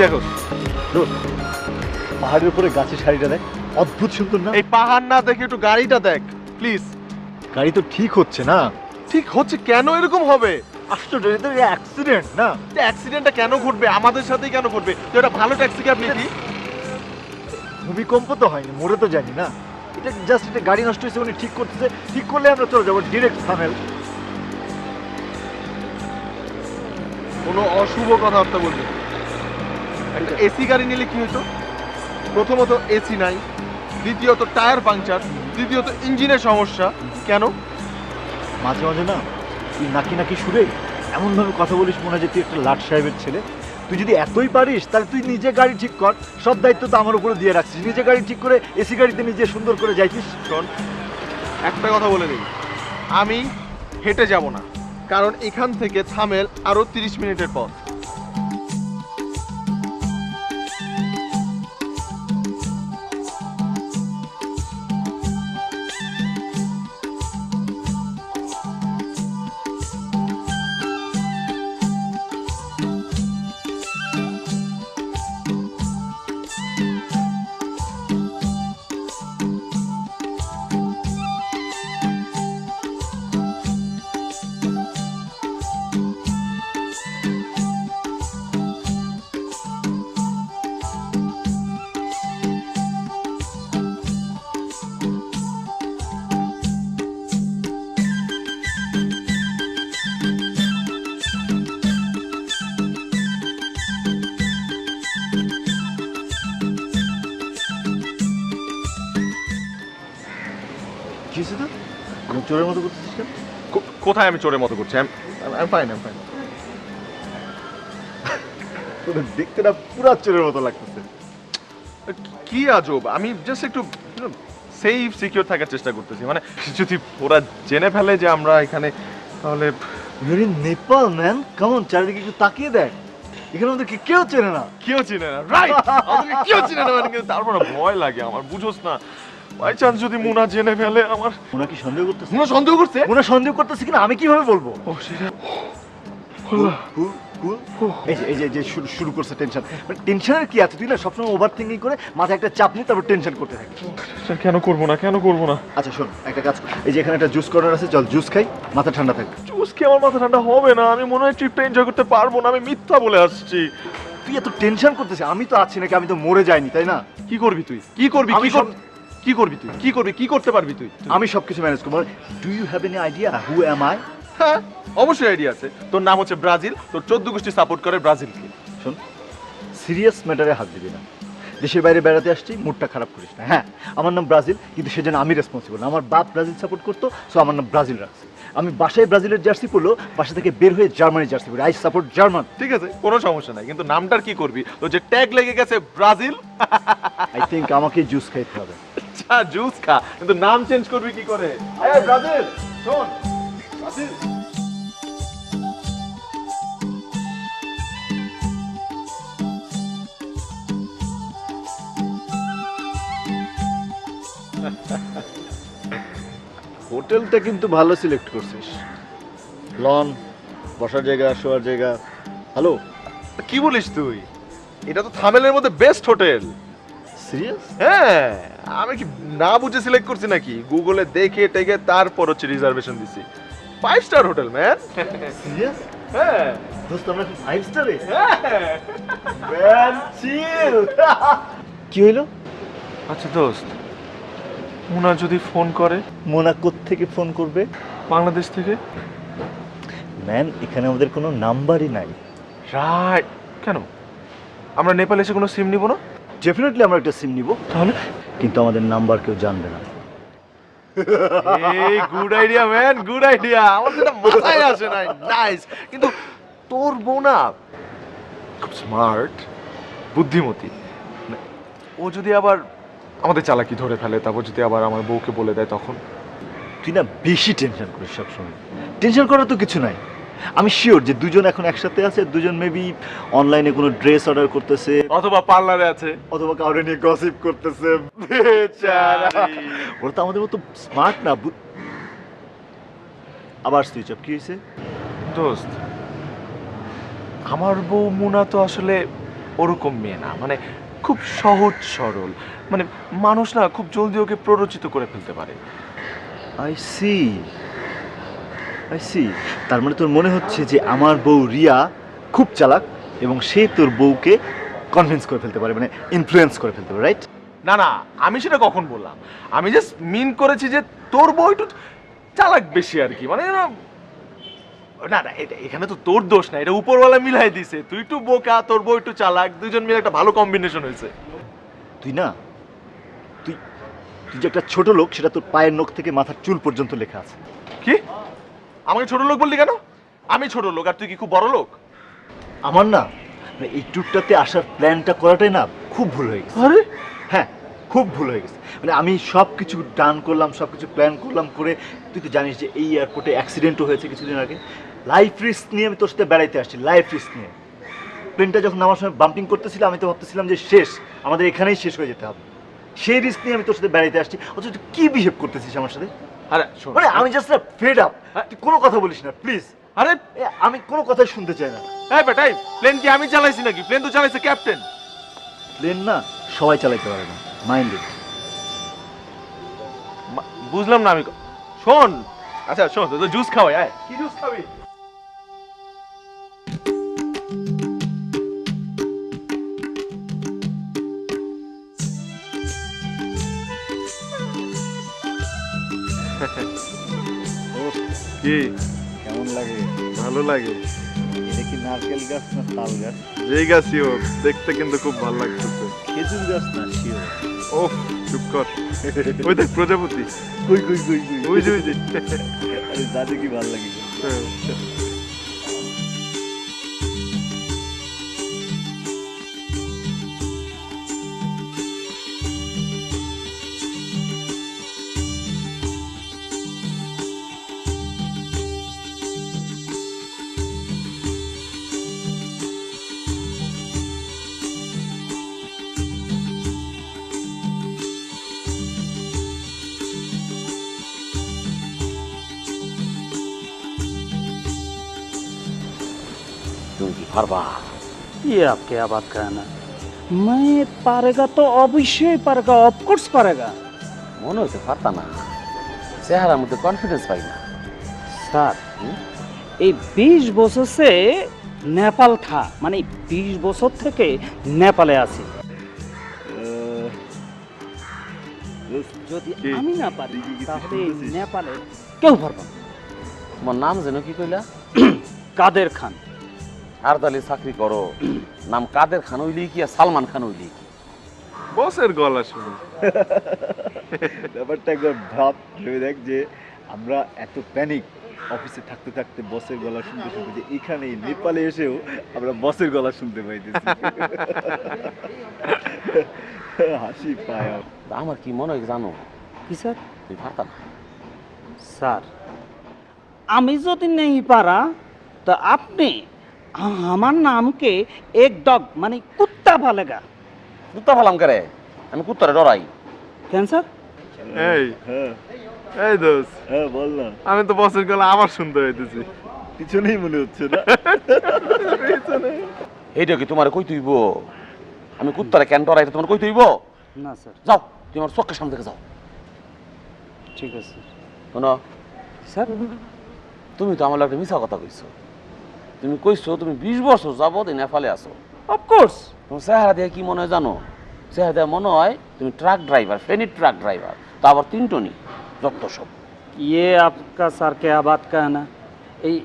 দেখো? পাহাড়ের উপরে গাছের শাড়িটা দেখ, অদ্ভুত সুন্দর না? এই পাহাড় না দেখে একটু গাড়িটা দেখ প্লিজ। গাড়ি তো ঠিক হচ্ছে না। ঠিক হচ্ছে কেন এরকম হবে? আশ্চর্য, এটা অ্যাক্সিডেন্ট না? অ্যাক্সিডেন্টটা কেন ঘটবে? আমাদের সাথেই কেন ঘটবে? তো এটা ভালো ট্যাক্সি ক্যাব নাকি? ভূমিকম্প তো হয়নি, মরে তো যায়নি না। এটা জাস্ট একটা গাড়ি নষ্ট হয়েছে, উনি ঠিক করতেছে, ঠিক করলে আমরা চলে যাবো ডিরেক্ট থামেল। কোনো অশুভ কথাবার্তা বলবে? একটা এসি গাড়ি নিলে কি হতো? প্রথমত এসি নাই, দ্বিতীয়ত টায়ার পাংচার, তৃতীয়ত ইঞ্জিনের সমস্যা। কেন? মাঝে মাঝে না তুই নাকি নাকি সুরে এমনভাবে কথা বলিস মনে হয় যে তুই একটা লাট সাহেবের ছেলে। তুই যদি এতই পারিস তাহলে তুই নিজে গাড়ি ঠিক কর, সব দায়িত্ব তো আমার উপরে দিয়ে রাখছিস। নিজে গাড়ি ঠিক করে এসি গাড়িতে নিজে সুন্দর করে যাইতিস। শোন, একটা কথা বলে দিই, আমি হেঁটে যাব না, কারণ এখান থেকে থামেল আরো 30 মিনিটের পথ। কি হয়েছে তো? আমি চোরের মতো করতেছিস কেন? কোথায় আমি চোরের মতো করছি? ফাইন। তোদের দেখতে না পুরা চোরের মতো লাগতেছে। কি আজব, আমি জাস্ট একটু সেফ সিকিউর থাকার চেষ্টা করতেছি। মানে যদি ওরা জেনে ফেলে যে আমরা এখানে, তাহলে you're in Nepal man, come on, চারিদিকে একটু তাকিয়ে দেখ, এখানে আমাদের কেউ চেনে না। কেউ চিনে না, রাইট? আমাদেরকে কেউ চিনে না, মানে কিন্তু তারপর না ভয় লাগে আমার, বুঝোস না? বাই চান্স যদি মুনা জেনে ফেলে আমার। মুনা কি সন্দেহ করতেছে? মুনা সন্দেহ করছে? মুনা সন্দেহ করতেছে কিনা আমি কিভাবে বলবো? ও সেটা এই যে শুরু করছে টেনশন। মানে টেনশনের কি আছে? তুই না সবসময় ওভার থিঙ্কিং করে মাথায় একটা চাপ নিয়ে তারপর টেনশন করতে থাকিস। কেন করবো না? আচ্ছা শোন, একটা কাজ কর, এই যে এখানে একটা জুস কর্নার আছে, চল জুস খাই, মাথা ঠান্ডা থাকবে। জুস কি আমার মাথা ঠান্ডা হবে না? আমি মনে হয় ট্রিপটা এনজয় করতে পারবো না, আমি মিথ্যা বলে আসছি। তুই এত টেনশন করতেছিস, আমি তো আছি নাকি? আমি তো মরে যাইনি, তাই না? কি করবি তুই? কি করবি? আমি কি করতে পারবি তুই? আমি সবকিছু ম্যানেজ করবো। Do you have any idea who am I? হ্যাঁ, অবশ্যই আইডিয়া আছে। তোর নাম হচ্ছে ব্রাজিল, তোর 14 গোষ্ঠী সাপোর্ট করে ব্রাজিলকে। শোন, সিরিয়াস ম্যাটারে হাত দিবি না। দেশের বাইরে বেড়াতে আসছি, মুডটা খারাপ করিস না। হ্যাঁ, আমার নাম ব্রাজিল, কিন্তু সেজন্য আমি রেসপন্সিবল না। আমার বাপ ব্রাজিল সাপোর্ট করতো, সো আমার নাম ব্রাজিল রাখছে। আমি বাসায় ব্রাজিলের জার্সি পরলো, বাসা থেকে বের হয়ে জার্মানির জার্সি পরি। I support German. ঠিক আছে, কোনো সমস্যা নাই, কিন্তু নামটার কি করবি? তো যে ট্যাগ লেগে গেছে ব্রাজিল, আই থিঙ্ক আমাকে জুস খাইতে হবে। আচ্ছা জুস খা, কিন্তু নাম চেঞ্জ করবি কি করে? আয় ব্রাজিল, শোন ব্রাজিল। হোটেলটা কিন্তু ভালো সিলেক্ট করছিস। লন, বসার জায়গা, শোয়ার জায়গা। হ্যালো, কি বলিস তুই? এটা তো থামেলের মধ্যে বেস্ট হোটেল। সিরিয়াস? হ্যাঁ, আমি কি না বুঝে সিলেক্ট করছি নাকি? গুগলে দেখে টেকে তারপর হচ্ছে রিজার্ভেশন দিছি। 5 স্টার হোটেল ম্যান। সিরিয়াস? হ্যাঁ দোস্ত, আমরা 5 স্টারে? হ্যাঁ। ম্যান চিল। কি হইলো? আচ্ছা দোস্ত, মুনা যদি ফোন করে? মোনা থেকে ফোন করবে? বাংলাদেশ থেকে। ম্যান, এখানে আমাদের কোনো নাম্বারই নাই। রাইট। কেন? আমরা নেপালে এসে কোনো সিম নিব না? ডেফিনেটলি আমরা একটা সিম নিব, তাহলে? কিন্তু আমাদের নাম্বার কেউ জানবে না। এই good idea man, good idea. আমার তো এটা মাথায় আসে নাই। নাইস। কিন্তু তোর বউ না খুব স্মার্ট, বুদ্ধিমতী। মানে ও যদি আবার আমাদের চালাকি ধরে ফেলে, তারপর যদি আবার আমার বউকে বলে দেয়, তখন? তুই না বেশি টেনশন করিস সবসময়। টেনশন করার তো কিছু নাই। আমি শিওর যে দুজন এখন একসাথে আছে, দুজন মেবি অনলাইনে কোনো ড্রেস অর্ডার করতেছে, অথবা পার্লারে আছে, অথবা কাউরে নিয়ে গসিপ করতেছে। বেচারা, ওরা তো আমাদের মতো স্মার্ট না। আবার সুইচ অফ। কি হয়েছে? দোস্ত, আমার বউ মুনা তো আসলে ওরকম মেয়ে না, মানে খুব সহজ সরল, মানে মানুষ না খুব জলদি ওকে প্ররোচিত করে ফেলতে পারে। I see, I see. তার মানে তোর মনে হচ্ছে যে আমার বউ রিয়া খুব চালাক এবং সে তোর বউকে কনভিন্স করে ফেলতে পারে, মানে ইনফ্লুয়েন্স করে ফেলতে পারে, রাইট? না না, আমি সেটা কখন বললাম? আমি জাস্ট মিন করেছি যে তোর বউ একটু চালাক বেশি আর কি, মানে না না, এটা এখানে তো তোর দোষ না, এটা উপরওয়ালা মিলাই দিছে। তুই একটু বোকা, তোর বউ একটু চালাক, দুজন মিলে একটা ভালো কম্বিনেশন হয়েছে। তুই না, তুই তুই যে একটা ছোট লোক সেটা তোর পায়ের নখ থেকে মাথার চুল পর্যন্ত লেখা আছে। কি? আমাকে ছোট লোক বললি কেন? আমি ছোট লোক আর তুই কি খুব বড় লোক? আমার না মানে এই ট্যুরটাতে আসার প্ল্যানটা করাটাই না খুব ভুল হয়ে গেছে। আরে হ্যাঁ, খুব ভুল হয়ে গেছে। মানে আমি সব কিছু ডান করলাম, সব কিছু প্ল্যান করলাম করে, তুই তো জানিস যে এই এয়ারপোর্টে অ্যাক্সিডেন্টও হয়েছে কিছুদিন আগে। লাইফ রিস্ক নিয়ে আমি তোর সাথে বেড়াইতে আসছি, লাইফ রিস্ক নিয়ে। প্লেনটা যখন আমার সময় বাম্পিং করতেছিল আমি তো ভাবতেছিলাম যে শেষ, আমাদের এখানেই শেষ হয়ে যেতে হবে। সেই রিস্ক নিয়ে আমি তোর সাথে বেড়াইতে আসছি, অথচ তুই কি বিহেভ করতেছিস আমার সাথে? আরে শোন, মানে আমি জাস্ট ফেড আপ। তুই কোনো কথা বলিস না প্লিজ। আরে আমি কোনো কথাই শুনতে চাই না। এই বেটাই, প্লেন কি আমি চালাইছি নাকি? প্লেন তো চালাইছে ক্যাপ্টেন। প্লেন না সবাই চালাইতে পারে না, মাইন্ড ইট। বুঝলাম না আমি। শোন, আচ্ছা শোন, তুই তো জুস খাওয়াই, আয়। কি জুস খাবি? কি কেমন লাগে? ভালো লাগে? এটা কি নারকেল গাছ না তাল গাছ? যে গাছই হোক, দেখতে কিন্তু খুব ভালো লাগতেছে। খেজুর গাছ না শিওর? ওফ, চুপ কর। ওই দেখ প্রজাপতি। কই কই কই কই? ওই যে ওই যে। আরে দাদু কি ভালো লাগে? হ্যাঁ। তুমি কি পারবা? ये आप क्या बात कहना? मैं पारेगा तो अवश्य पारेगा, ऑफ कोर्स पारेगा। মনে হইতে পারতা না, চেহারার মধ্যে কনফিডেন্স পাই না। স্যার এই 20 বছর সে নেপাল থা, মানে 20 বছর থেকে নেপালে আছি। যদি কি? আমি না পারি তুই কি কিছু তাহলে শুনতেছিস? নেপালে কেউ পারবে না। তোমার নাম যেন কি কইলা? কাদের খান। আর তাহলে চাকরি করো, নাম কাদের খান হইলি কি আর সালমান খান হইলি কি? বসের গলা শুনে ব্যাপারটা একবার ভাব, ভেবে দেখ যে আমরা এত প্যানিক অফিসে থাকতে থাকতে বসের গলা শুনতে শুনতে, যে এখানেই নেপালে এসেও আমরা বসের গলা শুনতে পাইতেছি। হাসি পায় আমার। আমার কি মনে হয় জানো, কি স্যার? তুমি পারতা না। স্যার আমি যদি নেই পারা তো আপনি আমার নামকে এক ডগ মানে কুত্তা বলেগা। কুত্তা ফালাম করে, আমি কুত্তারে ডরাই। কেন স্যার? এই হ্যাঁ এই দোস্ত, হ্যাঁ বল না, আমি তো বসের গলা আবার শুনতে হইতেছি। পিছনেই মনে হচ্ছে না? এইটা কি তোমার কই তুইব? আমি কুত্তারে কেন ডরাই এটা তোমার কই তুইব? না স্যার। যাও, তুমি আমার চোখের সামনে থেকে যাও। ঠিক আছে শোনো, স্যার। তুমি তো আমার একটা মিছা কথা কইছো। তুমি কইছো তুমি 20 বছর যাবত এই নেপালে আছো। অফকোর্স। তোমার চেহারা দিয়ে কি মনে হয় জানো? চেহারা দিয়ে মনে হয় তুমি truck driver, Feni truck driver, তা আবার 3 টনি, যত সব। ये आपका सर क्या बात कहना? এই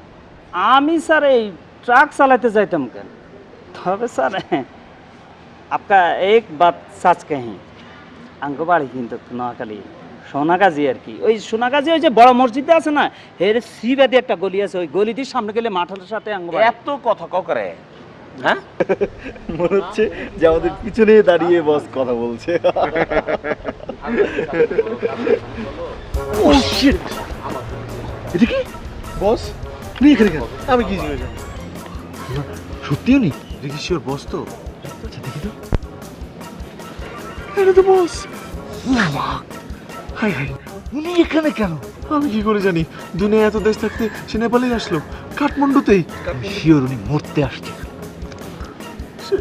আমি স্যার এই ট্রাক চালাতে যাইতাম কেন? তবে স্যার आपका एक बात सच कहीं, আঙ্গ বাড়ি কিন্তু নোয়াখালী সোনাগাজী আর কি। ওই সোনাগাজী ওই যে বড় মসজিদে আছে না, এর সিবাদি একটা গলি আছে, ওই গলি দিয়ে সামনে গেলে মাঠের সাথে আঙ্গ বাড়ি। এত কথা ক করে, হ্যাঁ? মনে হচ্ছে যে আমাদের পিছনে দাঁড়িয়ে বস কথা বলছে। ও শিট, এটা কি বস, তুই এখানে কেন? আমি কি জিজ্ঞেস জানি? সত্যিও নি? দেখি শিওর বস তো? আচ্ছা দেখি তো। এটা তো বস। হাই হাই, উনি এখানে কেন? আমি কি করে জানি? দুনিয়া এত দেশ থাকতে সে নেপালেই আসলো, কাঠমান্ডুতেই। শিওর উনি মরতে আসছে। সে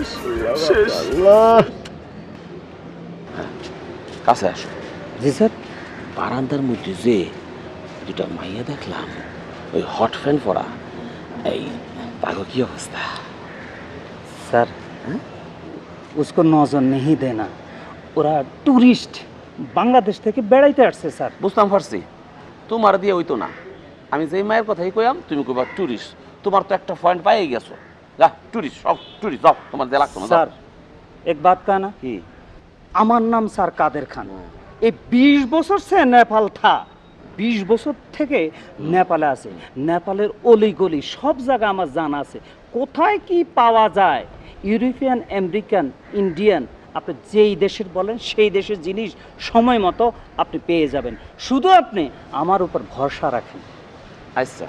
শেষ। আল্লাহ। কাছে আসো। জি স্যার। বারান্দার মধ্যে যে দুটা মাইয়া দেখলাম, ওই হট ফ্যান পরা, এই তাগো কি অবস্থা? सर उसको नजर नहीं देना, ওরা টুরিস্ট বাংলাদেশ থেকে বেড়াইতে আসছে স্যার। বুঝতাম পারছি, তোমার দিয়ে হইতো না। আমি যেই মায়ের কথাই কইলাম তুমি কইবা টুরিস্ট। তোমার তো একটা পয়েন্ট পাইয়ে গেছো। যা টুরিস্ট, সব টুরিস্ট, যাও, তোমার দিয়ে লাগতো না। স্যার एक बात कहना, কি? আমার নাম স্যার কাদের খান। এই 20 বছর সে নেপাল থা, 20 বছর থেকে নেপালে আছে। নেপালের অলি গলি সব জায়গা আমার জানা আছে, কোথায় কি পাওয়া যায়। ইউরোপিয়ান, আমেরিকান, ইন্ডিয়ান, আপনি যেই দেশের বলেন সেই দেশের জিনিস সময় মতো আপনি পেয়ে যাবেন। শুধু আপনি আমার উপর ভরসা রাখেন। আচ্ছা,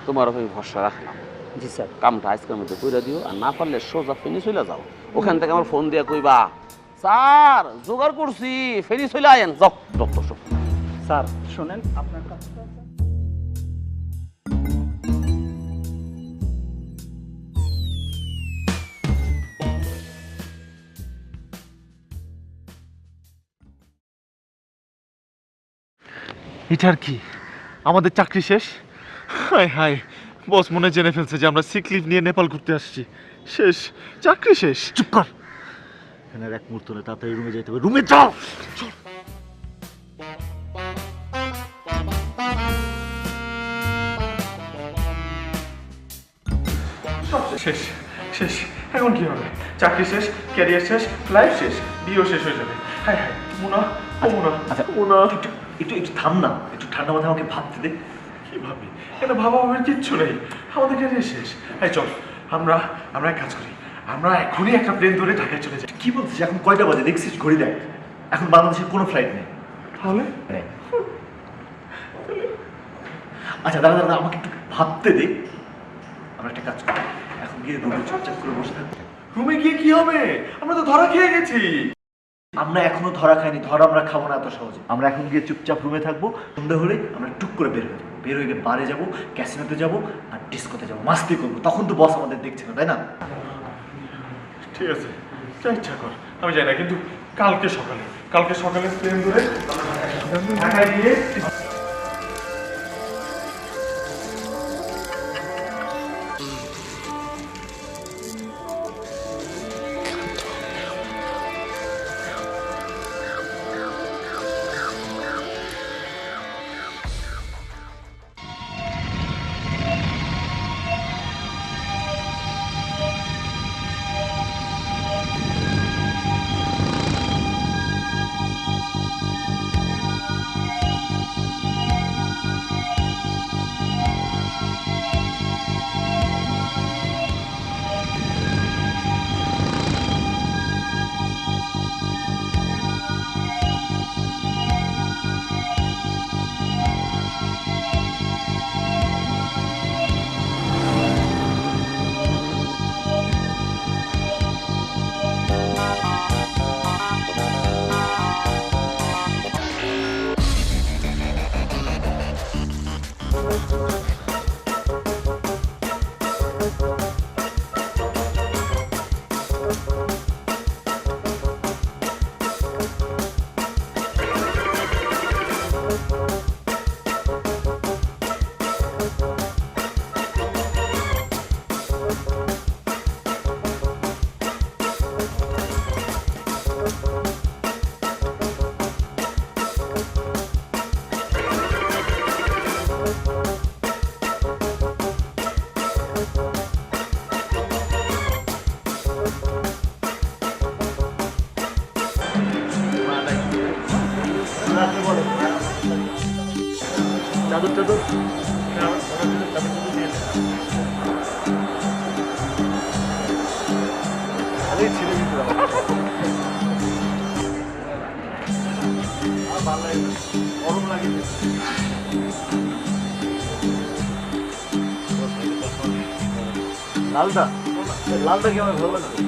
তোমার ওই ভরসা রাখলাম। জি স্যার। কামটা আজকের মধ্যে কইরা দিও, আর না পারলে সোজা ফেনি চলে যাও। ওখান থেকে আমার ফোন দিয়া কইবা, স্যার জোগাড় করছি, ফেনি চলে আয়েন। যাও ডক্টর সব। স্যার শোনেন, আপনার কাজটা এটার কি আমাদের চাকরি শেষ? হায় হায়, বস মনে হয় জেনে ফেলছে যে আমরা সিক লিভ নিয়ে নেপাল ঘুরতে আসছি। শেষ, চাকরি শেষ। চুপ কর, এখানে আর এক মুহূর্ত নেই, তাড়াতাড়ি রুমে যেতে হবে। রুমে যাও। শেষ শেষ, এখন কি হবে? চাকরি শেষ, ক্যারিয়ার শেষ, লাইফ শেষ, বিয়েও শেষ হয়ে যাবে। হায় হায়, মুনা, ও মুনা, আচ্ছা মুনা। একটু একটু একটু থাম না, একটু ঠান্ডা মাথায় আমাকে ভাবতে দে। কি ভাবি? এটা ভাবা ভাবের কিচ্ছু নেই, আমাদের ক্যারিয়ার শেষ। এই চল, আমরা আমরা এক কাজ করি, আমরা এখনই একটা প্লেন ধরে ঢাকায় চলে যাই। কি বলছিস? এখন কয়টা বাজে দেখছিস? ঘড়ি দেখ, এখন বাংলাদেশের কোনো ফ্লাইট নেই। তাহলে নেই। আচ্ছা দাদা দাদা, আমাকে একটু ভাবতে দে। আমরা একটা কাজ করি, এখন গিয়ে রুমে চুপচাপ করে বসে থাকবো। রুমে গিয়ে কি হবে? আমরা তো ধরা খেয়ে গেছি। আমরা এখনো ধরা খাইনি, ধরা আমরা খাবো না এত সহজে। আমরা এখন গিয়ে চুপচাপ রুমে থাকবো, সন্ধ্যা হলে আমরা টুক করে বের হয়ে যাবো। বের হয়ে গিয়ে বারে যাবো, ক্যাসিনোতে যাবো আর ডিস্কোতে যাবো, মাস্তি করবো। তখন তো বস আমাদের দেখছে না, তাই না? ঠিক আছে, যা ইচ্ছা কর, আমি যাই না। কিন্তু কালকে সকালে প্লেন ধরে ঢাকায় গিয়ে চাদর চাদর ছিঁড়ে দিতে হবে। ভালো লাগে, গরম লাগে। লালটা লালটা কি আমার ভালো লাগছে?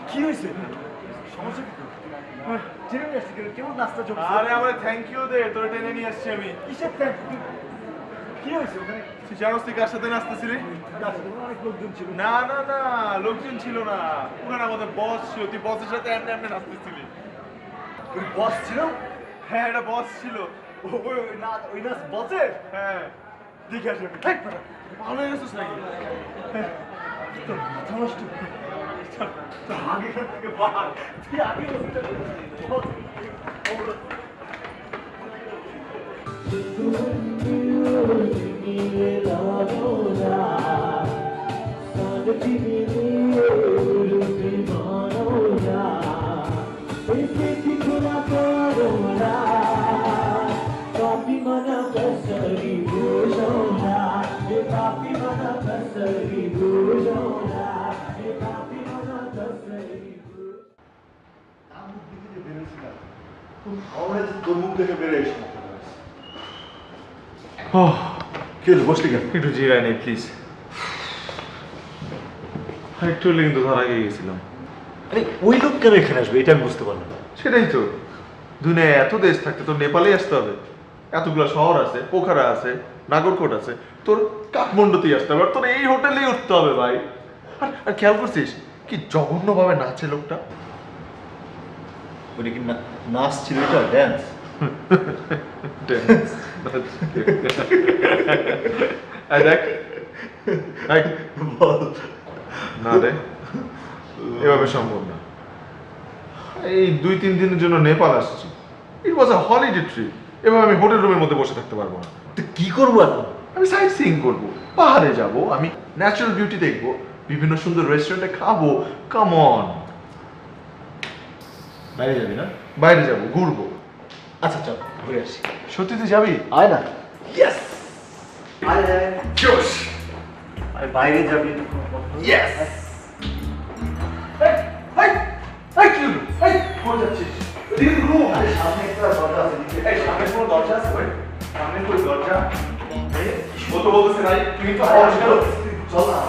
কি হয়েছে? সমস্যা কি? চিনে নিয়ে আসছি কেমন নাস্তা চলছে? আরে আমার থ্যাংক ইউ দে, তোরে টেনে নিয়ে আসছি আমি। কিসের thank you? কি হয়েছে ওখানে? তুই জানোস তুই কার সাথে নাচতেছিলি? অনেক লোকজন ছিল। না না না, লোকজন ছিল না, ওখানে আমাদের বস ছিল। তুই বসের সাথে এমনি এমনি নাচতেছিলি। ওই বস ছিল? হ্যাঁ, এটা বস ছিল। ওই নাচ বসের? হ্যাঁ, দেখে আসবে। ভালো হয়ে গেছিস নাকি? তোর মাথা নষ্ট। তোর আগে থেকে বাহার। তুই আগে তোর মুখ দেখে বেড়ে এসে কি হলো? বসলি কেন? একটু জিরায় নেই প্লিজ। একটু হলে কিন্তু ধরা গিয়ে গেছিলাম। আরে ওই লোক কেন এখানে আসবে এটা আমি বুঝতে পারলাম না। সেটাই তো, দুনিয়ায় এত দেশ থাকতে তোর নেপালে আসতে হবে? এতগুলো শহর আছে, পোখারা আছে, নাগরকোট আছে, তোর কাঠমান্ডুতেই আসতে হবে, আর তোর এই হোটেলেই উঠতে হবে ভাই। আর খেয়াল করছিস কি জঘন্যভাবে নাচে লোকটা? ওটা কি নাচ ছিল? এটা ড্যান্স? দেখ বল। না দেখ, এভাবে সম্ভব না। এই 2-3 দিনের জন্য নেপাল আসছি, ইট ওয়াজ আ হলিডে ট্রিপ। এভাবে আমি হোটেল রুমের মধ্যে বসে থাকতে পারবো না। তুই কি করবো এখন? আমি সাইট সিইং করবো, পাহাড়ে যাব, আমি ন্যাচারাল বিউটি দেখবো, বিভিন্ন সুন্দর রেস্টুরেন্টে খাবো। Come on. বাইরে যাবি না? বাইরে যাব, ঘুরবো। আচ্ছা চল ঘুরে আসি। সত্যি তুই যাবি? আয় না। ইয়েস। আরে জোশ। আরে বাইরে যাবি? ইয়েস। সামনে একটা দরজা আছে। সামনে কোনো দরজা আছে ভাই? সামনে কোনো দরজা? ও তো বলতেছে ভাই তুমি তো আওয়াজ করো। চল না।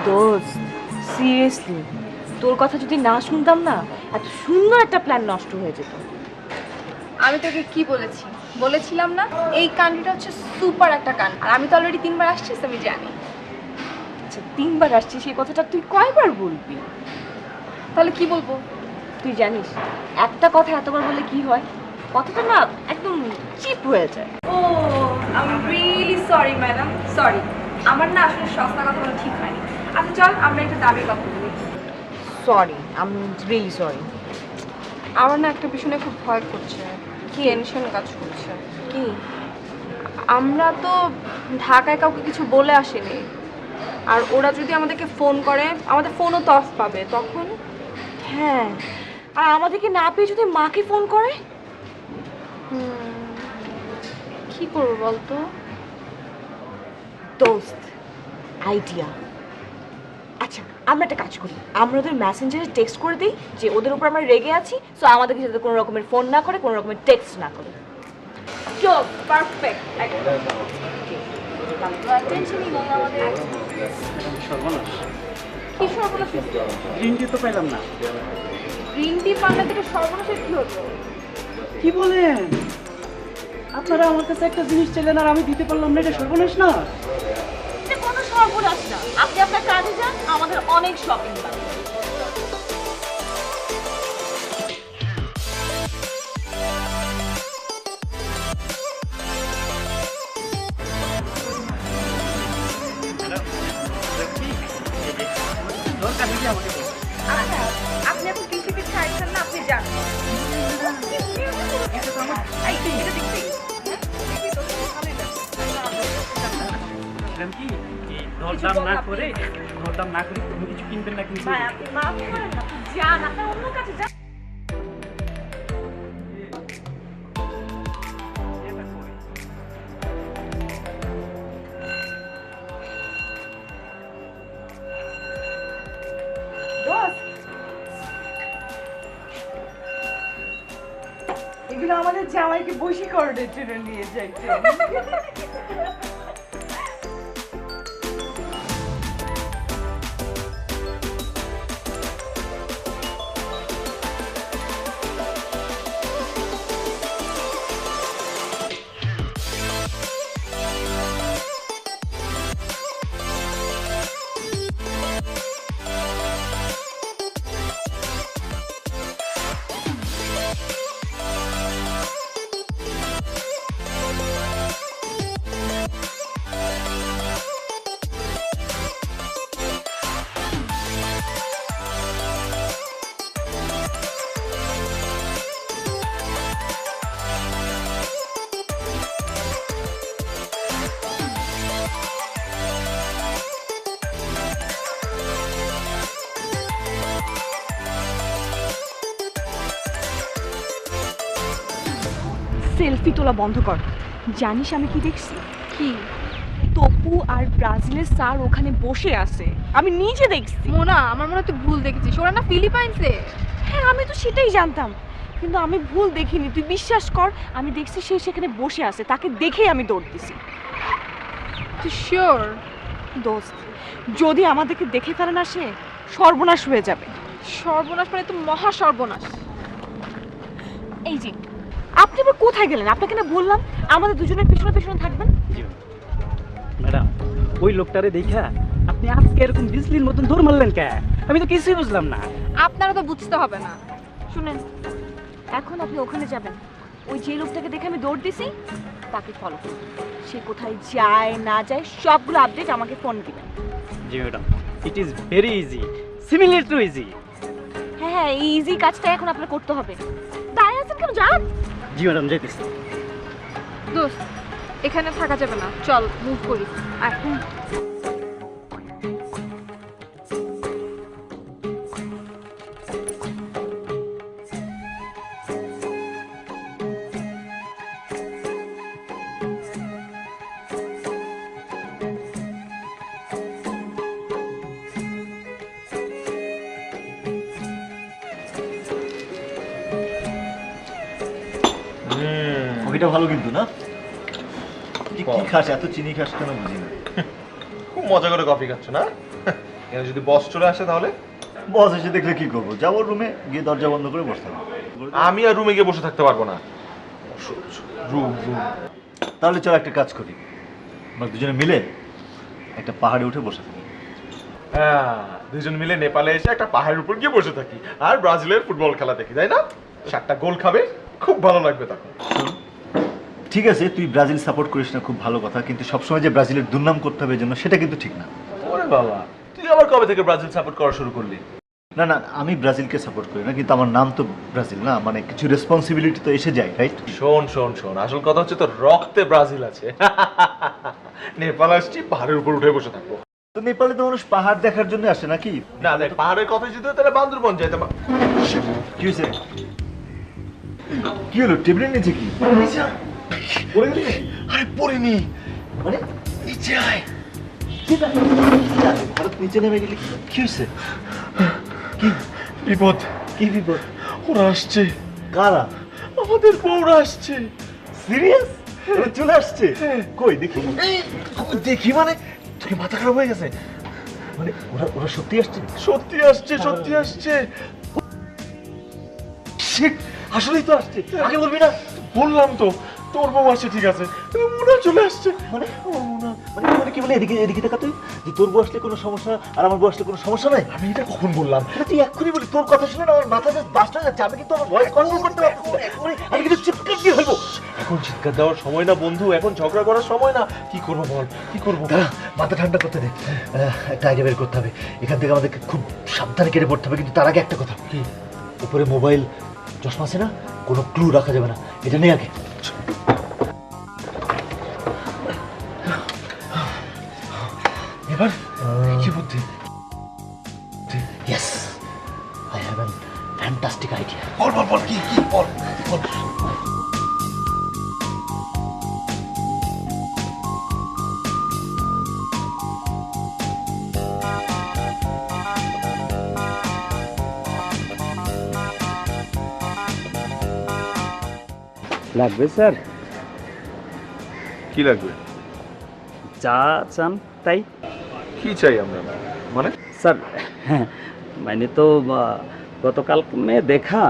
দোস্ত সিরিয়াসলি তোর কথা যদি না শুনতাম না এত সুন্দর একটা প্ল্যান নষ্ট হয়ে যেত। আমি তোকে কি বলেছি, বলেছিলাম না এই কান্ট্রিটা হচ্ছে সুপার একটা কান্ট্রি, আর আমি তো অলরেডি 3বার আসছি, আমি জানি। আচ্ছা 3বার আসছিস, সেই কথাটা তুই কয়বার বলবি? তাহলে কি বলবো? তুই জানিস একটা কথা এতবার বললে কি হয়, কথাটা না একদম চিপ হয়ে যায়। Oh I am really sorry madam, sorry. আমার না আসলে সস্তা কথা বলা ঠিক হয়নি। আচ্ছা চল আমরা একটা দাবি কথা বলি। Sorry, I am really sorry. আমার না একটা বিষয় নিয়ে খুব ভয় করছে, কি টেনশন কাজ করছে। কি? আমরা তো ঢাকায় কাউকে কিছু বলে আসিনি, আর ওরা যদি আমাদেরকে ফোন করে, আমাদের ফোনও তো অফ পাবে তখন। হ্যাঁ, আর আমাদেরকে না পেয়ে যদি মাকে ফোন করে? কি করবো বলতো? দোস্ত আইডিয়া। আচ্ছা আমরা একটা কাজ করি, আমরা ওদের মেসেঞ্জারে টেক্সট করে দিই যে ওদের উপর আমরা রেগে আছি, সো আমাদেরকে যাতে কোনো রকমের ফোন না করে, কোনো রকমের টেক্সট না করে। চল পারফেক্ট একদম। সর্বনাশ, কি সর্বনাশ হয়েছে? গ্রিন টি তো পেলাম না। গ্রিন টি পান্না থেকে সর্বনাশের কি হলো? কি বলেন? আপনারা আমার কাছে একটা জিনিস চাইলেন আর আমি দিতে পারলাম না, এটা সর্বনাশ না? এটা কোনো সর্বনাশ না, আপনি আপনার কাজে যান, আমাদের অনেক শপিং বাকি। আচ্ছা আপনি এখন কৃষিকে ছাড়ছেন না, আপনি যান। এই, এটা দেখবি? কি দরদাম না করে কোনো কিছু কিনবেন না কিন্তু? ভাই আপনি মাফ করেন না, আপনি যান, আপনার অন্য কাছে যান। এগুলো আমাদের জামাইকে বশীকরণের জন্য নিয়ে যাইছে। সেলফি তোলা বন্ধ কর। জানিস আমি কি দেখছি? কি? তপু আর ব্রাজিলের স্যার ওখানে বসে আছে, আমি নিজে দেখছি। মোনা, আমার মনে হয় তুই ভুল দেখেছিস, ওরা না ফিলিপাইন্সে। হ্যাঁ আমি তো সেটাই জানতাম, কিন্তু আমি ভুল দেখিনি, তুই বিশ্বাস কর। আমি দেখছি সে সেখানে বসে আছে, তাকে দেখেই আমি দৌড় দিছি। তুই শিওর? দোস্ত যদি আমাদেরকে দেখে ফেলে না সে, সর্বনাশ হয়ে যাবে। সর্বনাশ মানে তো মহা সর্বনাশ। এই যে আপনি আবার কোথায় গেলেন? আপনাকে না বললাম আমাদের দুজনের পেছনে পেছনে থাকবেন। ম্যাডাম, ওই লোকটারে দেখা আপনি আজকে এরকম বিজলির মতন দৌড় মারলেন কে? আমি তো কিছুই বুঝলাম না। আপনারা তো বুঝতে হবে না। শুনেন, এখন আপনি ওখানে যাবেন, ওই যে লোকটাকে দেখে আমি দৌড় দিছি তাকে ফলো করুন। সে কোথায় যায় না যায় সবগুলো আপডেট আমাকে ফোন দিবেন। জি madam, it is very easy, similar to easy. হ্যাঁ হ্যাঁ, এই ইজি কাজটা এখন আপনার করতে হবে। তাই আছেন কেন, যান। জি ম্যাডাম, যাইতেছি। দোস্ত এখানে থাকা যাবে না, চল মুভ করি। এখন কফিটা ভালো কিন্তু না? কি খাস, এত চিনি খাস কেন বুঝি না। খুব মজা করে কফি খাচ্ছ না? এখানে যদি বস চলে আসে তাহলে? বস এসে দেখলে কি করবো? যাবো রুমে গিয়ে দরজা বন্ধ করে বসতে হবে। আমি আর রুমে গিয়ে বসে থাকতে পারবো না। Room room. তাহলে চল একটা কাজ করি, আমরা দুজনে মিলে একটা পাহাড়ে উঠে বসে থাকি। হ্যাঁ, দুজন মিলে নেপালে এসে একটা পাহাড়ের উপর গিয়ে বসে থাকি আর ব্রাজিলের ফুটবল খেলা দেখি, তাই না? 7টা গোল খাবে, খুব ভালো লাগবে তখন। ঠিক আছে, তুই ব্রাজিল সাপোর্ট করিস না, খুব ভালো কথা, কিন্তু সবসময় যে ব্রাজিলের দুর্নাম করতে হবে জন্য সেটা কিন্তু ঠিক না। ওরে বাবা, তুই আবার কবে থেকে ব্রাজিল সাপোর্ট করা শুরু করলি? না না, আমি ব্রাজিলকে সাপোর্ট করি না, কিন্তু আমার নাম তো ব্রাজিল না, মানে কিছু রেসপন্সিবিলিটি তো এসে যায়, রাইট? শোন শোন শোন, আসল কথা হচ্ছে তোর রক্তে ব্রাজিল আছে। নেপাল আসছি, পাহাড়ের উপর উঠে বসে থাকবো। তো নেপালে তো মানুষ পাহাড় দেখার জন্য আসে নাকি? না দেখ, পাহাড়ের কথা যদি হয় তাহলে বান্দরবন যাইতাম। কি হয়েছে? কি হলো? টেবিলের নিচে কি পড়ে গেলি? আরে পড়িনি, মানে নিচে আয়। হঠাৎ নিচে নেমে গেলি, কি হয়েছে? কি বিপদ, কি বিপদ? ওরা আসছে। কারা? আমাদের বউরা আসছে। সিরিয়াস? চলে আসছে? কই দেখি। দেখি মানে, তোকে মাথা খারাপ হয়ে গেছে? মানে ওরা ওরা সত্যি আসছে? সত্যি আসছে, সত্যি আসছে। শিট, আসলেই তো আসছে, আগে বলবি না? বললাম তো, তোর বউ আসছে, ঠিক আছে, মোনা চলে আসছে। মানে মানে মানে কি বলে? এদিকে এদিকে দেখা তুই, যে তোর বউ আসলে কোনো সমস্যা আর আমার বউ আসলে কোনো সমস্যা নাই। আমি এটা কখন বললাম? এটা তুই এক্ষুনি বলি, তোর কথা শুনে না আমার মাথা জাস্ট বাস্ট হয়ে যাচ্ছে। আমি কিন্তু আমার ভয়েস কন্ট্রোল করতে পারছি না, আমি কিন্তু চিৎকার দিয়ে ফেলবো। এখন চিৎকার দেওয়ার সময় না বন্ধু, এখন ঝগড়া করার সময় না। কি করবো বল, কি করবো? দাঁড়া, মাথা ঠান্ডা করতে দে, একটা আইডিয়া বের করতে হবে। এখান থেকে আমাদেরকে খুব সাবধানে কেটে পড়তে হবে, কিন্তু তার আগে একটা কথা। কি? উপরে মোবাইল চশমা আছে না, কোনো ক্লু রাখা যাবে না, এটা নেই আগে। এবার কি বুদ্ধি? Yes, I have an fantastic idea. বল বল বল, কি কি বল বল। লাগবে স্যার? কি লাগবে? যা চান তাই। কি চাই আমরা? মানে স্যার হ্যাঁ, মানে তো গতকাল দেখা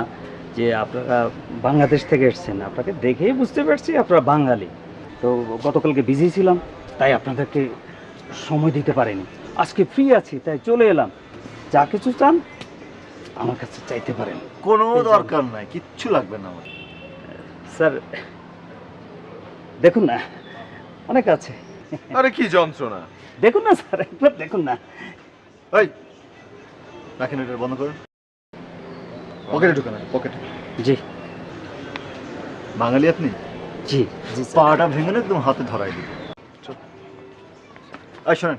যে আপনারা বাংলাদেশ থেকে এসেছেন, আপনাকে দেখেই বুঝতে পারছি আপনারা বাঙালি। তো গতকালকে বিজি ছিলাম, তাই আপনাদেরকে সময় দিতে পারিনি। আজকে ফ্রি আছি তাই চলে এলাম। যা কিছু চান আমার কাছে চাইতে পারেন। কোনো দরকার নাই, কিচ্ছু লাগবে না আমার। স্যার দেখুন না, অনেক আছে। আরে কি যন্ত্রণা! দেখুন না স্যার, একবার দেখুন না। এই রাখেন, এটা বন্ধ করুন। পকেটে ঢুকে না, পকেটে। জি বাঙালি আপনি? জি জি স্যার। পাটা ভেঙে না একদম হাতে ধরাই দিই। এই শোনেন,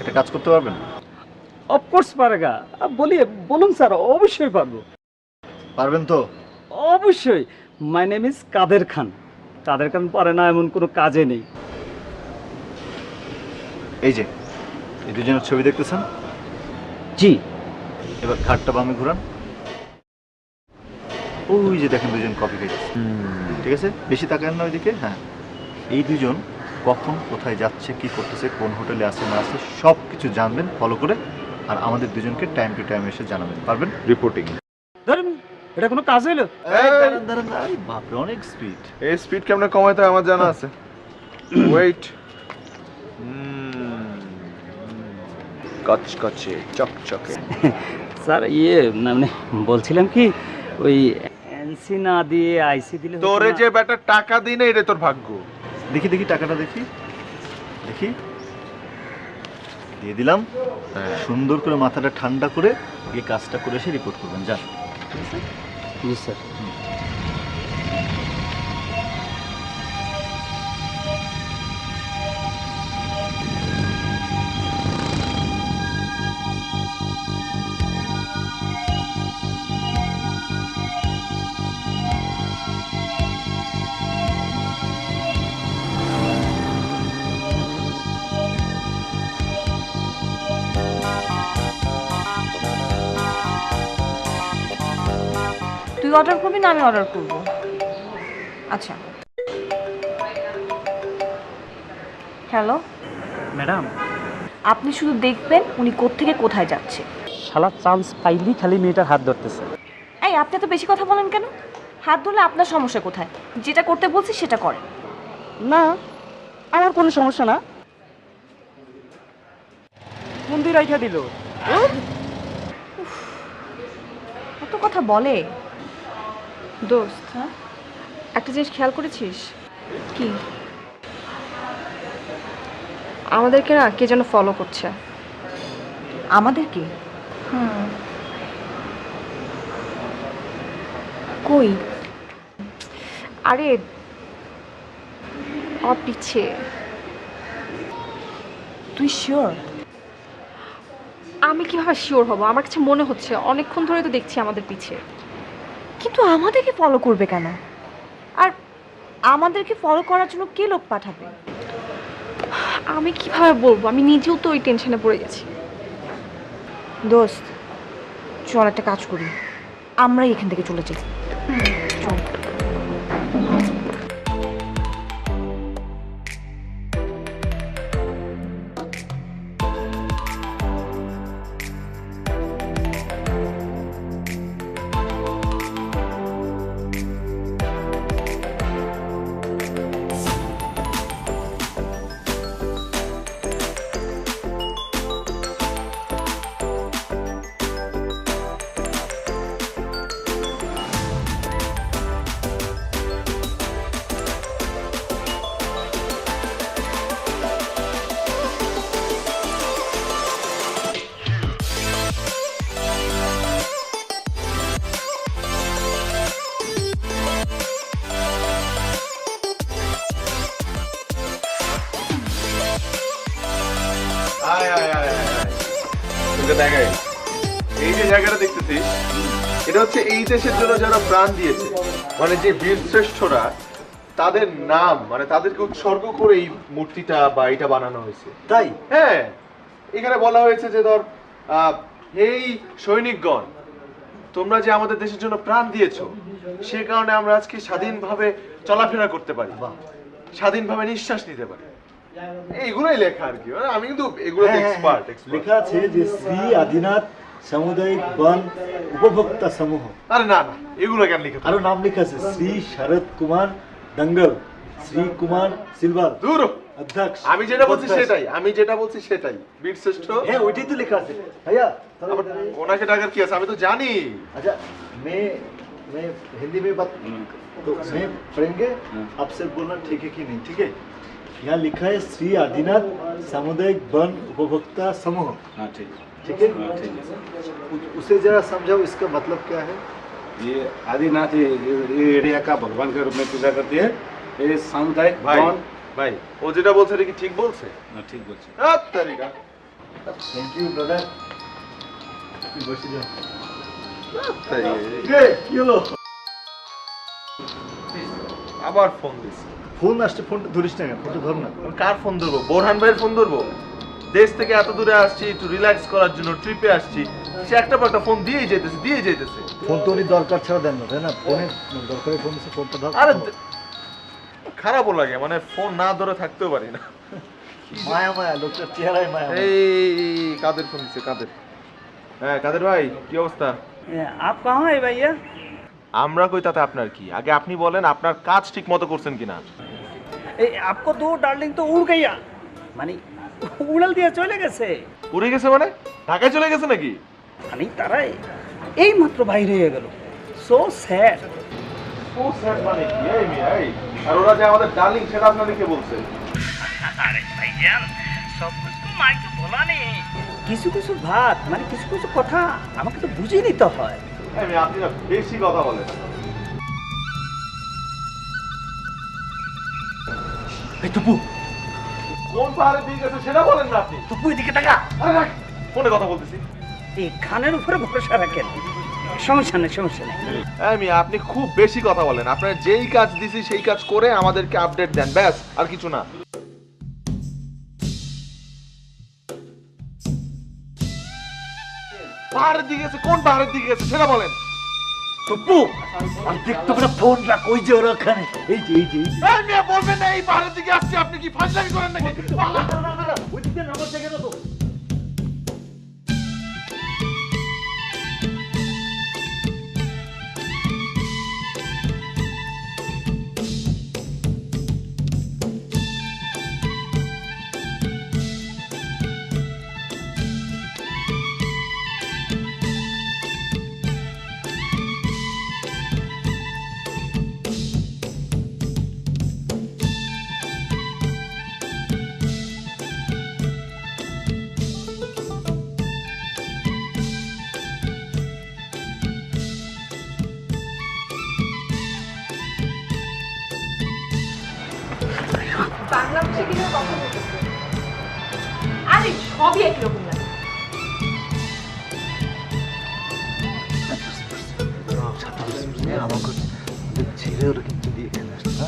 একটা কাজ করতে পারবেন? অফকোর্স পারেগা। বলুন স্যার, অবশ্যই পারবো। পারবেন তো? অবশ্যই। মাই নেম ইজ কাদের খান। কাদের খান পারে না এমন কোনো কাজে নেই। এই যে এই দুজনের ছবি দেখতেছেন, জি। এবার ঘাটটা বামে ঘুরান। ওই যে দেখেন দুজন কফি খাইতেছে, ঠিক আছে? বেশি তাকান না ওইদিকে। হ্যাঁ, এই দুজন কখন কোথায় যাচ্ছে, কি করতেছে, কোন হোটেলে আছে না আছে সব কিছু জানবেন ফলো করে, আর আমাদের দুজনকে টাইম টু টাইম এসে জানাবেন। পারবেন? রিপোর্টিং। ধরেন এটা কোনো কাজ হইলো? দাঁড়ান দাঁড়ান, আরে বাপরে অনেক স্পিড। এই স্পিড কেমনে কমাইতে হয় আমার জানা আছে। ওয়েট। কচকচে চকচকে। স্যার না মানে বলছিলাম কি, ওই এনসি না দিয়ে আইসি দিলে হতো তোরে না? যে বেটা টাকা দিই না, এটা তোর ভাগ্য। দেখি দেখি টাকাটা দেখি, দেখি দিয়ে দিলাম। সুন্দর করে মাথাটা ঠান্ডা করে এই কাজটা করে এসে রিপোর্ট করবেন, যান। জি স্যার। তুই অর্ডার করবি না আমি অর্ডার করব? আচ্ছা। হ্যালো ম্যাডাম আপনি শুধু দেখবেন উনি কোত্থেকে কোথায় যাচ্ছে। শালা চান্স পাইলেই খালি মেয়েটার হাত ধরতেছে। এই আপনি তো বেশি কথা বলেন কেন? হাত ধরলে আপনার সমস্যা কোথায়? যেটা করতে বলছি সেটা করেন। না, আমার কোনো সমস্যা না। মন্দির রাইখা দিল। এত কথা বলে। দোস্ত, একটা জিনিস খেয়াল করেছিস? কি? আমাদেরকে না কে যেন ফলো করছে। আমাদেরকে? কই? আরে আমার পিছে। তুই শিওর? আমি কিভাবে শিওর হব? আমার কাছে মনে হচ্ছে অনেকক্ষণ ধরে তো দেখছি আমাদের পিছে। কিন্তু আমাদেরকে ফলো করবে কেন? আর আমাদেরকে ফলো করার জন্য কে লোক পাঠাবে? আমি কিভাবে বলবো? আমি নিজেও তো ওই টেনশনে পড়ে গেছি। দোস্ত, চল একটা কাজ করি, আমরাই এখান থেকে চলে যাই। চল। আয় আয় আয় আয় আয়। তোকে দেখাই, এই যে জায়গাটা দেখতেছিস, এটা হচ্ছে এই দেশের জন্য যারা প্রাণ দিয়েছে, মানে যে বীর শ্রেষ্ঠরা, তাদের নাম, মানে তাদেরকে উৎসর্গ করে এই মূর্তিটা বা এটা বানানো হয়েছে। তাই? হ্যাঁ, এখানে বলা হয়েছে যে ধর এই সৈনিকগণ, তোমরা যে আমাদের দেশের জন্য প্রাণ দিয়েছো, সে কারণে আমরা আজকে স্বাধীনভাবে চলাফেরা করতে পারি, স্বাধীনভাবে নিঃশ্বাস নিতে পারি। এইগুলোই লেখা আর কি, মানে আমি কিন্তু এগুলোতে এক্সপার্ট। লেখা আছে যে শ্রী আদিনাথ সামুদায়িক বন উপভোক্তা সমূহ। আরে না না, এগুলো কেন লিখে? আরো নাম লেখা আছে, শ্রী শরৎ কুমার দঙ্গল, শ্রী কুমার সিলভার দূর, অধ্যক্ষ। আমি যেটা বলছি সেটাই, আমি যেটা বলছি সেটাই, বীর শ্রেষ্ঠ। হ্যাঁ, ওইটাই তো লেখা আছে ভাইয়া। আবার ওনাকে ডাকার কি আছে? আমি তো জানি। अच्छा मैं हिंदी में बात तो मैं पढ़ेंगे, आपसे बोलना ठीक है कि नहीं? ठीक है, यहाँ लिखा है श्री आदिनाथ सामुदायिक वन उपभोक्ता समूह। हाँ ठीक ठीक है, ठीक है। उसे जरा समझाओ इसका मतलब क्या है। ये आदिनाथ ये एरिया का भगवान के रूप में पूजा करती है। ये सामुदायिक ভাই वन। ভাই, ও যেটা বলছে এটা কি ঠিক বলছে? हाँ, ठीक बोलছে। তারিকা थैंक यू ब्रदर। বসে যাও। কি হলো? আবার ফোন দিছি। ফোন আসছে, ফোনটা ধরিস না কেন? ফোনটা ধর না। কার ফোন ধরবো? বোরহান ভাইয়ের ফোন ধরবো? দেশ থেকে এত দূরে আসছি, একটু রিল্যাক্স করার জন্য ট্রিপে আসছি, সে একটা পর একটা ফোন দিয়েই যেতেছে। ফোন তো উনি দরকার ছাড়া দেন না, তাই না? ফোনে দরকারি ফোন দিচ্ছে, ফোনটা ধর। আরে খারাপও লাগে, মানে ফোন না ধরে থাকতেও পারি না। মায়া মায়া, লোকটার চেহারায় মায়া মায়া। এই কাদের ফোন দিচ্ছে? কাদের? হ্যাঁ কাদের ভাই, কি অবস্থা? आप कहाँ है भैया? আমরা কই তাতে আপনার কি? আগে আপনি বলেন আপনার কাজ ঠিক মতো করছেন কিনা। आपको दो डार्लिंग तो उड़ गया, মানে উড়াল দিয়ে চলে গেছে। উড়ে গেছে মানে? ঢাকায় চলে গেছে নাকি? মানে তারাই এই মাত্র বাইরে হয়ে গেল। So sad. ও স্যার মানে কি? এই মিয়া, এই আর ওরা যে আমাদের ডার্লিং সেটা আপনাদেরকে বলছে। আরে ভাইজান, সব কিছু মাইকে বলা নেই। কিছু কিছু ভাত, মানে কিছু কিছু কথা আমাকে তো বুঝিয়ে নিতে হয়। এই মিয়া, আপনি না বেশি কথা বলেন। এই টুপু, কোন পাহাড়ে দিয়ে গেছে সেটা বলেন না আপনি। টুপু এদিকে টাকা। আরে রাখ, ফোনে কথা বলতেছি। এই খানের উপরে ভরসা রাখেন। সমস্যা নেই, সমস্যা নেই। এই মিয়া, আপনি খুব বেশি কথা বলেন। আপনার যেই কাজ দিছি সেই কাজ করে আমাদেরকে আপডেট দেন, ব্যাস, আর কিছু না। পাহাড়ের দিকে গেছে, কোন পাহাড়ের দিকে গেছে সেটা বলেন। টুপু, আর দেখতো না ফোন রাখ, ওই যে ওরা ওখানে। এই যে এই যে এই যে। এই মিয়া, বলবেন না এই পাহাড়ের দিকে আসছে, আপনি কি ফাজলামি করেন নাকি? ওই দিকে নামার জায়গা না তো। সে কি যেন কথা বলতেছে। আরে সবই একই রকম লাগে। আমাকে ছেড়ে ওরা কিন্তু দিয়ে এখানে আসছে না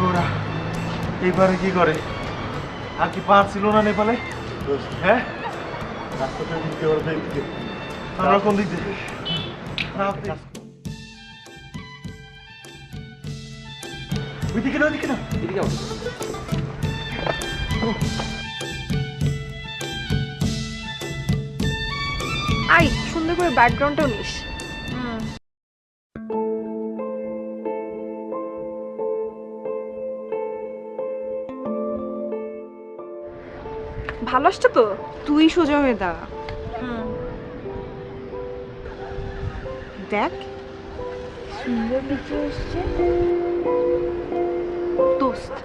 ওরা এইবারে কি করে? আর কি পারছিল না নেপালে? হ্যাঁ, রাস্তাটা দিতে পারবে আমরা কোন দিক দিয়ে? ওইদিকে না ওইদিকে না এদিকে আও। আই সুন্দর করে ব্যাকগ্রাউন্ডটাও নিস। ভালো আসছে তো? তুই সোজা হয়ে দাঁড়া। দেখ সুন্দর পিকচার এসছে। দোস্ত,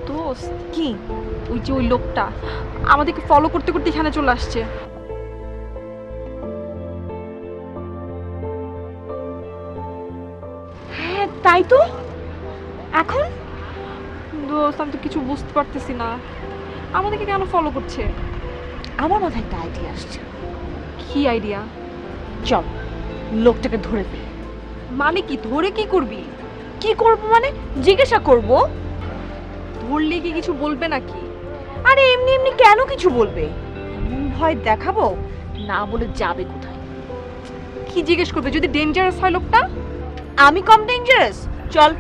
দোস্ত কি ওই যে ওই লোকটা আমাদেরকে ফলো করতে করতে এখানে চলে আসছে। হ্যাঁ তাই তো। এখন দোস্ত আমি তো কিছু বুঝতে পারতেছি না, আমাদেরকে কেন ফলো করছে? আমার মাথায় একটা আইডিয়া আসছে। কি আইডিয়া? চল লোকটাকে ধরে ফেলি। মানে কি ধরে কি করবি? কি করব মানে জিজ্ঞাসা করব। ধরলে কি কিছু বলবে নাকি? আরে এমনি এমনি কেন কিছু বলবে? এমন ভয় দেখাবো না বলে যাবে কোথায়? কি জিজ্ঞেস করবে যদি ডেঞ্জারাস হয় লোকটা? আমি কম ডেঞ্জারাস? চল।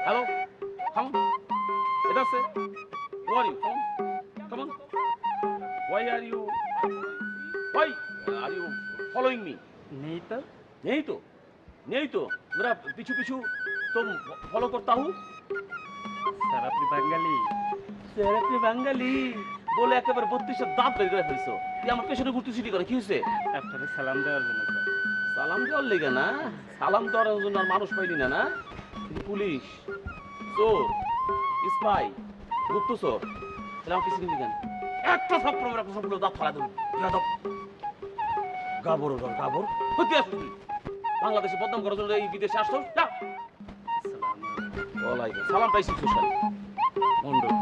Hello? Come on. It does it. Who are you? Come on. Why are you following me? नहीं तो नहीं तो मेरा पीछू पीछू तुम फॉलो करता हूँ। सर अपनी बंगाली স্যার আপনি বাঙালি বলে একেবারে 32 দাঁত বের করে ফেলছো। তুই আমার পেছনে ঘুরতে সিটি করে কি হয়েছে? আপনাকে সালাম দেওয়ার জন্য স্যার। সালাম দেওয়ার লেগে না? সালাম দেওয়ার জন্য আর মানুষ পাইলি না? তুই পুলিশ, চোর, স্পাই, গুপ্তচর, তাহলে আমার পিছনে কেন? একটা থাপ্পড় মেরে সবগুলো দাঁত ফালা দেবো। গাবর হতে আসছো তুই বাংলাদেশে বদনাম করার জন্য এই বিদেশে আসছো? সালামটাই শিখছো স্যার মন্ডল।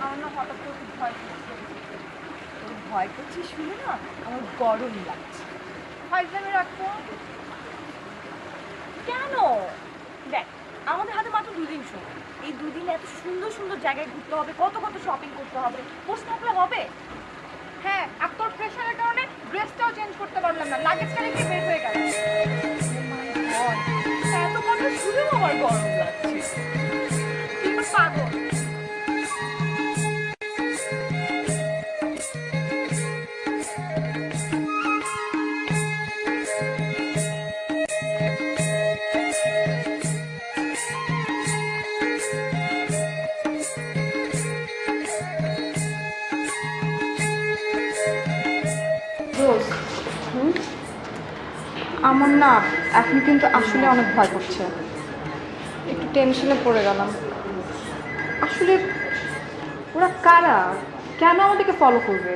আমার না হঠাৎ করে খুব ভয় করছে। ভয় করছিস শুনে না আমার গরম লাগছে। ফাইজলামি রাখতো? কেন? দেখ, আমাদের হাতে মাত্র 2 দিন সময়। এই 2 দিনে এত সুন্দর সুন্দর জায়গায় ঘুরতে হবে, কত কত শপিং করতে হবে, বসে থাকলে হবে? হ্যাঁ, আর তোর প্রেশারের কারণে ড্রেসটাও চেঞ্জ করতে পারলাম না, লাগেজটা রেখে বের হয়ে গেল। এত কথা শুনেও আমার গরম লাগছে। তুই তো পাগল। আমার না এখন কিন্তু আসলে অনেক ভয় করছে, একটু টেনশনে পড়ে গেলাম। আসলে ওরা কারা, কেন আমাদেরকে ফলো করবে?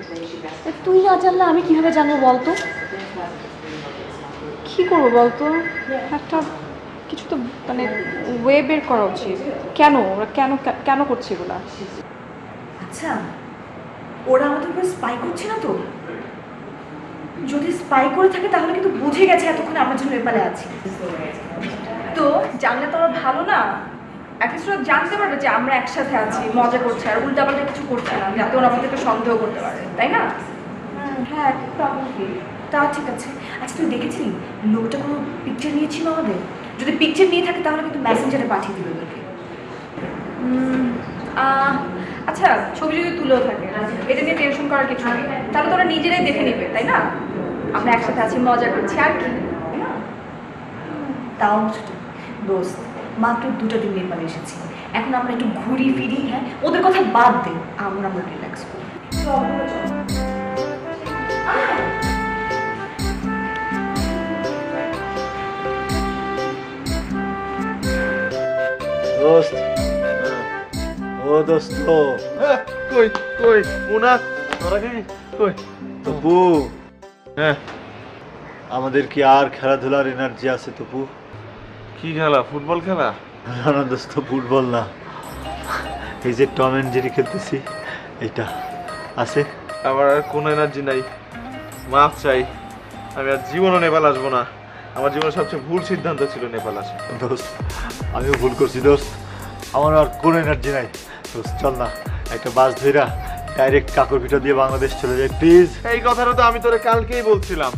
তুই না জানলে আমি কিভাবে জানবো বলতো? কি করবো বলতো? একটা কিছু তো মানে ওয়ে বের করা উচিত। কেন ওরা কেন কেন করছে এগুলা? আচ্ছা, ওরা আমাদের উপর স্পাই করছে না তো? যদি স্পাই করে থাকে তাহলে কিন্তু বুঝে গেছে এতক্ষণ আমরা জন্য নেপালে আছি। তো জানলে তো আমার ভালো না, অ্যাটলিস্ট ওরা জানতে পারবে যে আমরা একসাথে আছি, মজা করছি, আর উল্টাপাল্টা কিছু করছি না, যাতে ওরা আমাদেরকে সন্দেহ করতে পারে, তাই না? হ্যাঁ, প্রবলেম কি? তা ঠিক আছে। আচ্ছা, তুই দেখেছিলি লোকটা কোনো পিকচার নিয়েছিল আমাদের? যদি পিকচার নিয়ে থাকে তাহলে কিন্তু মেসেঞ্জারে পাঠিয়ে দিবে ওদেরকে। আচ্ছা, ছবি যদি তুলেও থাকে, এটা নিয়ে টেনশন করার কিছু নেই, তাহলে তো ওরা নিজেরাই দেখে নিবে, তাই না? আমরা একসাথে আছি, মজা করছি, আর কি? তাও ছোট দোস্ত, মাত্র 2টা দিন নেপালে এসেছি। এখন আমরা একটু ঘুরি ফিরি, হ্যাঁ, ওদের কথা বাদ দে, আমরা রিল্যাক্স করি। দোস্ত, ও দোস্ত, কই কই মুনা, তোরা কি কই? তপু, হ্যাঁ, আমাদের কি আর খেলাধুলার এনার্জি আছে তপু? কি খেলা? ফুটবল খেলা? না না দোস্ত, ফুটবল না, এই যে টম অ্যান্ড জেরি খেলতেছি এটা আছে। আমার আর কোনো এনার্জি নাই, মাফ চাই। আমি আর জীবনও নেপাল আসবো না। আমার জীবনের সবচেয়ে ভুল সিদ্ধান্ত ছিল নেপাল আসা। দোস্ত, আমিও ভুল করছি দোস্ত, আমার আর কোনো এনার্জি নাই। দোস্ত চল না, একটা বাস ধইরা ডাইরেক্ট কাকরভিটা দিয়ে বাংলাদেশ চলে যাই প্লিজ। এই কথাটা তো আমি তোরে কালকেই বলছিলাম,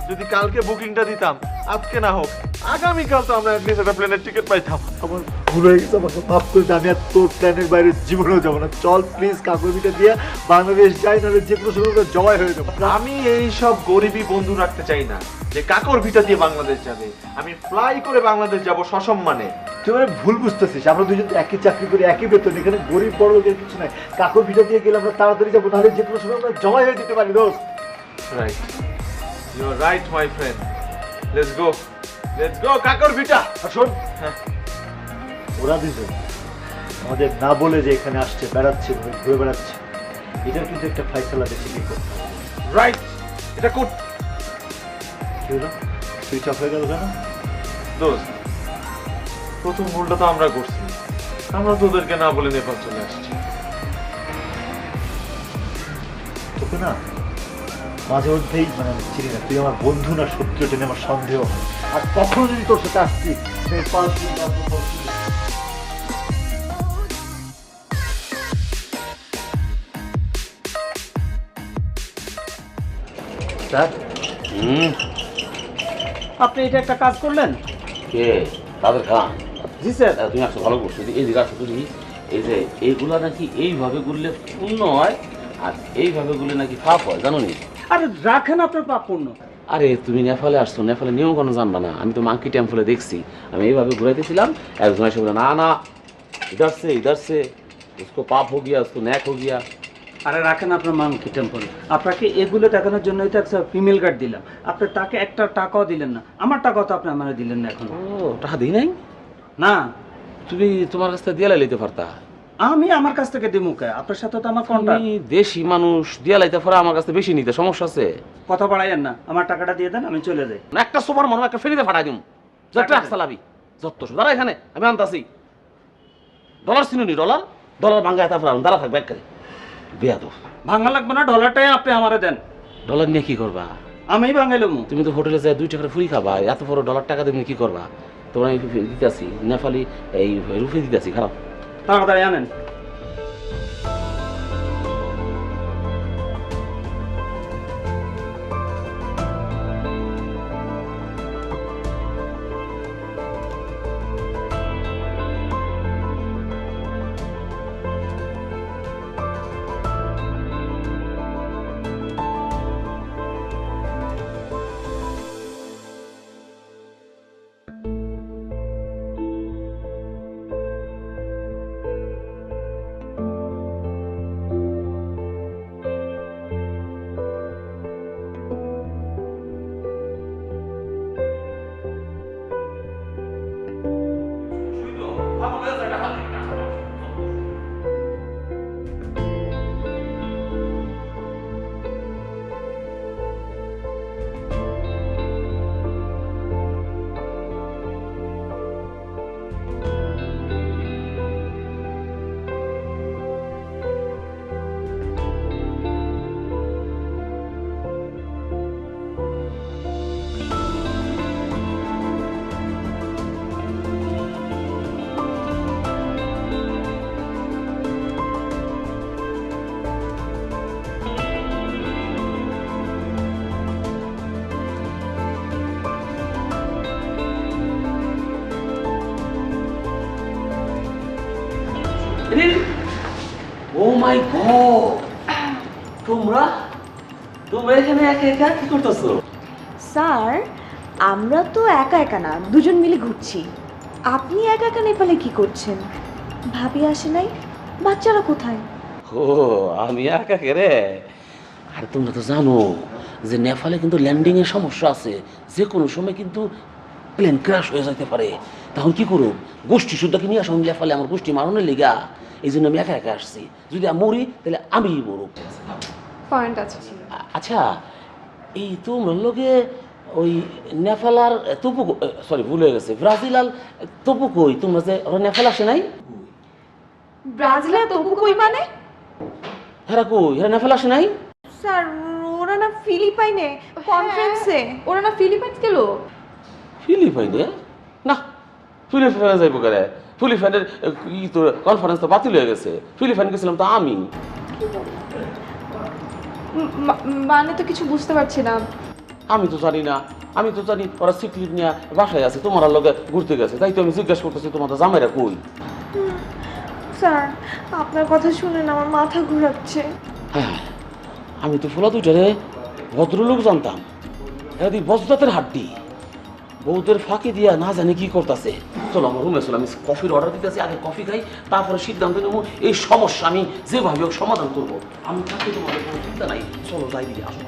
যদি কালকে বুকিংটা দিতাম, আজকে না হোক আগামীকাল তো আমরা অ্যাটলিস্ট একটা প্লেনের টিকিট পাইতাম। আমার ভুল হয়ে গেছে, আমাকে মাফ করে দে, আমি আর তোর প্ল্যানের বাইরে জীবনেও যাবো না। চল প্লিজ কাকরভিটা দিয়ে বাংলাদেশ যাই, নাহলে যে কোনো সময় আমরা জবাই হয়ে যাবো। আমি এই সব গরিবী বন্ধু রাখতে চাই না যে কাকর ভিটা দিয়ে বাংলাদেশ যাবে। আমি ফ্লাই করে বাংলাদেশ যাব সসম্মানে। তুই মানে ভুল বুঝতেছিস, আমরা দুজন তো একই চাকরি করি, একই বেতন, এখানে গরিব বড় লোকের কিছু নাই। কাকরভিটা দিয়ে গেলে আমরা তাড়াতাড়ি যাবো, নাহলে যে কোনো সময় আমরা জবাই হয়ে যেতে পারি দোস্ত। Right, you are right my friend. Let's go, let's go Kakarbhitta. আর শোন, হ্যাঁ, ওরা দুজন আমাদের না বলে যে এখানে আসছে, বেড়াচ্ছে, ঘুরে বেড়াচ্ছে, এটার কিন্তু একটা ফাইসলা বেশি কি করতে হবে। রাইট, এটা কোট কি হলো, সুইচ অফ হয়ে গেল কেন? দোস্ত, প্রথম ভুলটা তো আমরা করছি। আমরা তো ওদেরকে না বলে নেপাল চলে আসছি। তোকে না মাঝে মধ্যেই মানে আমি চিনি না, তুই আমার বন্ধু না সত্যি, ওটা নিয়ে আমার সন্দেহ হয়। আর কখনো যদি তোর সাথে আসছি নেপাল স্যার, আপনি এটা একটা কাজ করলেন? কে তাদের খান? জি স্যার। তুমি আসো, ভালো করছো। এই দিকে আসো তুমি। এই যে এইগুলা নাকি এইভাবে গুললে পূর্ণ হয়, আর এইভাবে গুলে নাকি পাপ হয়, জানো নি? আরে রাখেন আপনার পাপ পূর্ণ। আরে তুমি নেপালে আসছো, নেপালে নিয়ম কোনো জানবা না? আমি তো মাঙ্কি টেম্পলে দেখছি, আমি এইভাবে ঘুরাইতেছিলাম, একজন এসে বলে না না ইধার সে उसको পাপ हो गया, उसको ন্যাক हो गया। আরে রাখেন আপনার মাংকি টেম্পল। আপনাকে এগুলো দেখানোর জন্যই তো একটা ফিমেল গার্ড দিলাম। আপনি তাকে একটা টাকাও দিলেন না, আমার টাকাও তো আপনি আমার দিলেন না এখন। ও টাকা দিই নাই? না, তুমি তোমার কাছ থেকে দিয়ে লাইতে পারতা। আমি আমার কাছ থেকে দিমু কে? আপনার সাথে তো আমার কন্ট্রাক্ট। তুমি দেশি মানুষ, দিয়ে লাইতে পারে, আমার কাছে বেশি নিতে সমস্যা আছে? কথা বাড়াইয়েন না, আমার টাকাটা দিয়ে দেন, আমি চলে যাই। না একটা সুপার মনে একটা ফেরিতে ফাটাই দিম, যত টাকা চালাবি যত দাঁড়া এখানে, আমি আনতাছি। ডলার চিনুনি? ডলার ডলার ভাঙ্গায় তারপর আনুন, দাঁড়া থাকবে একবারে বেয়াদ। ভাঙা লাগবে না, ডলারটাই আপনি আমারে দেন। ডলার নিয়ে কি করবা? আমি বাঙাইলাম। তুমি তো হোটেলে যায় 2 টাকার ফুরি খাবা, এত বড় ডলার টাকা তুমি কি করবা? তোমরা দিতেছি নেপালি এই রুফে দিতেছি, খারাপ। তাড়াতাড়ি আনেন। ও মাই গড, তোমরা তোমরা এখানে একা একা কি করতেছো? স্যার আমরা তো একা একা না, দুজন মিলে ঘুরছি। আপনি একা একা নেপালে কি করছেন? ভাবি আসে নাই? বাচ্চারা কোথায়? ও আমি একা রে। আর তোমরা তো জানো যে নেপালে কিন্তু ল্যান্ডিং এর সমস্যা আছে, যে কোনো সময় কিন্তু প্লেন ক্র্যাশ হয়ে যেতে পারে। তখন কি করব? গোষ্ঠী শুদ্ধাকে নিয়ে আসো নেপালে, আমার গোষ্ঠী মারণের লিগা। এই জন্য আমি একা একা আসছি। যদি আমি মরি তাহলে আমি মরু। পয়েন্ট আছে। আচ্ছা, এই তোমরা লোকে ওই নেপাল আর তপু, সরি ভুল হয়ে গেছে, ব্রাজিল আর তপু কই? তোমরা যে ওরা নেপাল আসে নাই? ব্রাজিলের তবু কই মানে? হেরা কই? হেরা নেপাল আসে নাই? স্যার ওরা না ফিলিপাইনে কনফারেন্সে। ওরা না ফিলিপাইন্স গেল। ফিলিপাইনে? না, ফিলিপাইনে যাইব কেন? ফিলিপাইনের তো কনফারেন্স তো বাতিল হয়ে গেছে। ফিলিপাইন গেছিলাম তো আমি। মানে তো কিছু বুঝতে পারছি না। আমি তো জানি না, আমি তো জানি ওরা সিক লিভ নিয়ে বাসায় আছে, তোমার লগে ঘুরতে গেছে। তাই তো আমি জিজ্ঞাসা করতেছি তোমাদের জামাইরা কই? স্যার আপনার কথা শুনেন আমার মাথা ঘোরাচ্ছে। হ্যাঁ, আমি তো ফোলা দুইটারে ভদ্রলোক জানতাম, এরা বজদাতের হাড্ডি। বউদের ফাঁকি দিয়া না জানি কি করতেছে। চলো আমার রুমে চলো, আমি কফির অর্ডার দিতেছি, আগে কফি খাই, তারপরে সিদ্ধান্ত নেবো এই সমস্যা আমি যেভাবে হোক সমাধান করবো। আমি থাকি, তোমাদের কোনো চিন্তা নাই। চলো যাই দিকে, আসো।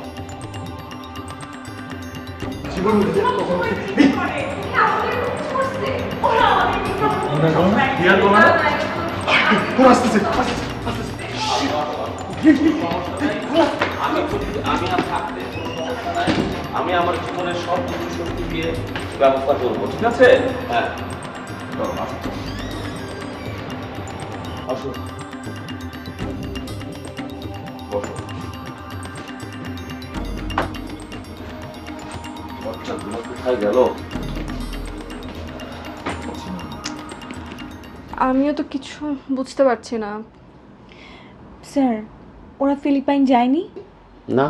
আমি আমার জীবনের সব কিছু শক্তি দিয়ে ব্যবস্থা করবো, ঠিক আছে? হ্যাঁ, আসো বসো। বাচ্চাগুলো কোথায় গেল? আমিও তো কিছু বুঝতে পারছি না। স্যার ওরা ফিলিপাইন যায়নি? না,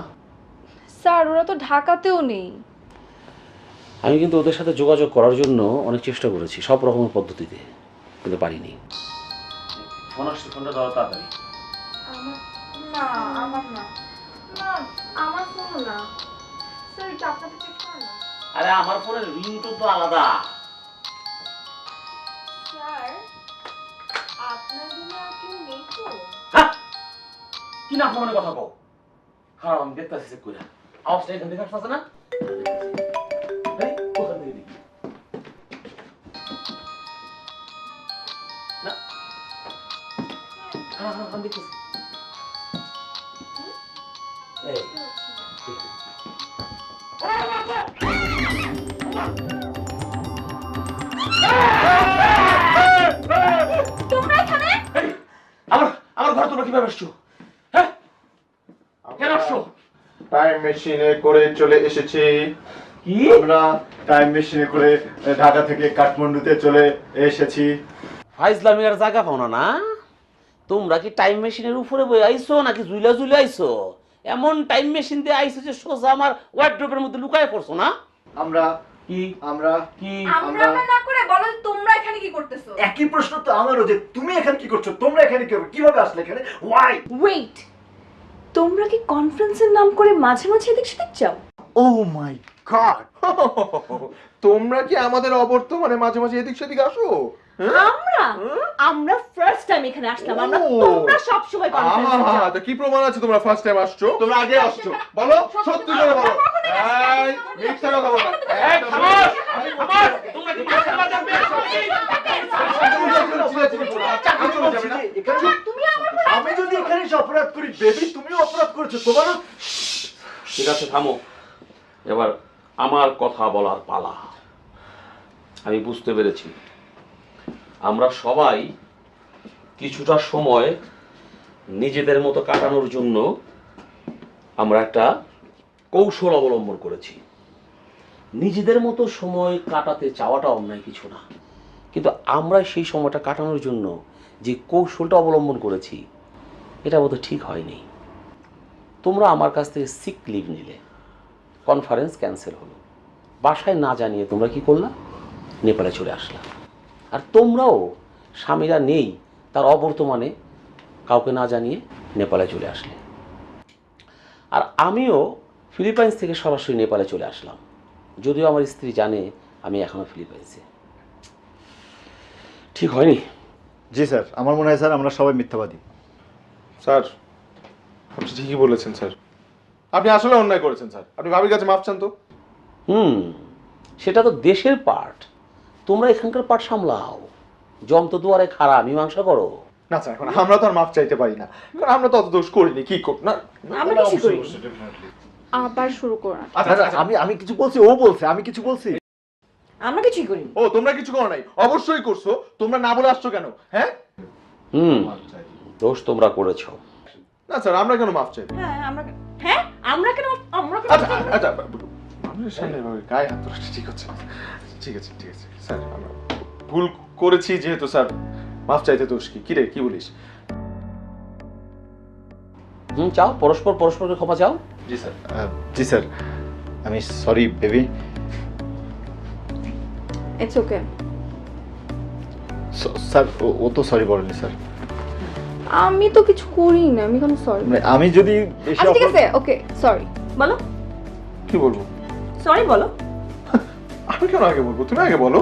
স্যার ওরা তো ঢাকাতেও নেই। আমি কিন্তু ওদের সাথে যোগাযোগ করার জন্য অনেক চেষ্টা করেছি, সব রকমের পদ্ধতিতে, কিন্তু পারিনি। ফোন আসছে, ফোনটা দাও তাড়াতাড়ি। না আমার না, না আমার ফোন না। স্যার এটা আপনাদের চেক করুন না। আরে আমার ফোনের রিংটোন তো আলাদা। স্যার আপনার রুমে আর কেউ নেই তো? কি না ফোনের কথা কও? খারাপ, আমি দেখতেছি চেক করে। আওয়াজটা এখান থেকে আসছে না? এই ওখান থেকে দেখি না। আমি দেখতেছি। এই তোমরা এখানে? আমার ঘরে তোমরা কিভাবে আসছো? হ্যাঁ, কেন আসছো? টাইম মেশিনে করে চলে এসেছি। কি আমরা টাইম মেশিনে করে ঢাকা থেকে কাঠমান্ডুতে চলে এসেছি। ফাইজলামি আর জায়গা পাও না? তোমরা কি টাইম মেশিনের উপরে বই আইছো নাকি ঝুলা ঝুলে আইছো? এমন টাইম মেশিন দিয়ে আইছো যে সোজা আমার ওয়ার্ড্রোবের মধ্যে লুকায় পড়ছো না? আমরা কি আমরা কি আমরা না করে বলো তোমরা এখানে কি করতেছো? একই প্রশ্ন তো আমারও, যে তুমি এখানে কি করছো, তোমরা এখানে কি, কিভাবে আসলে এখানে, ওয়াই? ওয়েট, তোমরা কি কনফারেন্সের নাম করে মাঝে মাঝে এদিক সেদিক যাও? ও মাই গড, তোমরা কি আমাদের অবর্তমানে মাঝে মাঝে এদিক সেদিক আসো? আমরা ফার্স্ট টাইম এখানে আসলাম। আমরা ও। তোমরা সব সময় কনফারেন্সে যাও। তো কি প্রমাণ আছে তোমরা ফার্স্ট টাইম আসছো? তোমরা আগে আসছো, বলো সত্যি করে বলো। এই মিথ্যা কথা বলো। এই খামোশ খামোশ তোমরা কি মাছের বাজার পেয়েছো? আমি যদি এখানে এসে অপরাধ করি, বেবি তুমিও অপরাধ করেছো, তোমারও। ঠিক আছে থামো, এবার আমার কথা বলার পালা। আমি বুঝতে পেরেছি আমরা সবাই কিছুটা সময় নিজেদের মতো কাটানোর জন্য আমরা একটা কৌশল অবলম্বন করেছি। নিজেদের মতো সময় কাটাতে চাওয়াটা অন্যায় কিছু না, কিন্তু আমরা সেই সময়টা কাটানোর জন্য যে কৌশলটা অবলম্বন করেছি এটা বোধহয় ঠিক হয়নি। তোমরা আমার কাছ থেকে সিক লিভ নিলে, কনফারেন্স ক্যান্সেল হলো, বাসায় না জানিয়ে তোমরা কি করলা, নেপালে চলে আসলা। আর তোমরাও স্বামীরা নেই তার অবর্তমানে কাউকে না জানিয়ে নেপালে চলে আসলে। আর আমিও ফিলিপাইন্স থেকে সরাসরি নেপালে চলে আসলাম, যদিও আমার স্ত্রী জানে আমি এখনো ফিলিপাইন্সে। ঠিক হয়নি? জি স্যার, আমার মনে হয় স্যার আমরা সবাই মিথ্যাবাদী। স্যার আপনি ঠিকই বলেছেন স্যার, আপনি আসলে অন্যায় করেছেন স্যার। আপনি ভাবির কাছে মাপ চান তো। সেটা তো দেশের পার্ট, তোমরা এখানকার পার্ট সামলাও। জম তো দুয়ারে খাড়া, মীমাংসা করো। না স্যার, এখন আমরা তো আর মাপ চাইতে পারি না, কারণ আমরা তো অত দোষ করিনি। কি কর না, আমরা কিছু করি। আবার শুরু করো না। আমি কিছু বলছি, ও বলছে আমি কিছু বলছি। আমরা কিছুই করিনি। ও তোমরা কিছু করো নাই? অবশ্যই করছো, তোমরা না বলে আসছো কেন? হ্যাঁ দোষ তোমরা করেছো। না স্যার, আমরা কেন মাপ চাই? আমরা কেন আচ্ছা আচ্ছা, মানুষের সামনে এভাবে গায়ে হাত তোলা ঠিক হচ্ছে না। ঠিক আছে ঠিক আছে স্যার, আমরা ভুল করেছি যেহেতু স্যার, মাপ চাইতে দোষ কি? কি রে, কি বলিস? চাও, পরস্পরকে ক্ষমা চাও। জি স্যার। জি স্যার, আমি sorry baby. It's okay. Sir ও তো সরি বলেনি স্যার। আমি তো কিছু করি না, আমি কেন সরি? আমি যদি এসে আচ্ছা ঠিক আছে, ওকে সরি। বলো, কি বলবো? সরি বলো। আমি কেন আগে বলবো? তুমি আগে বলো।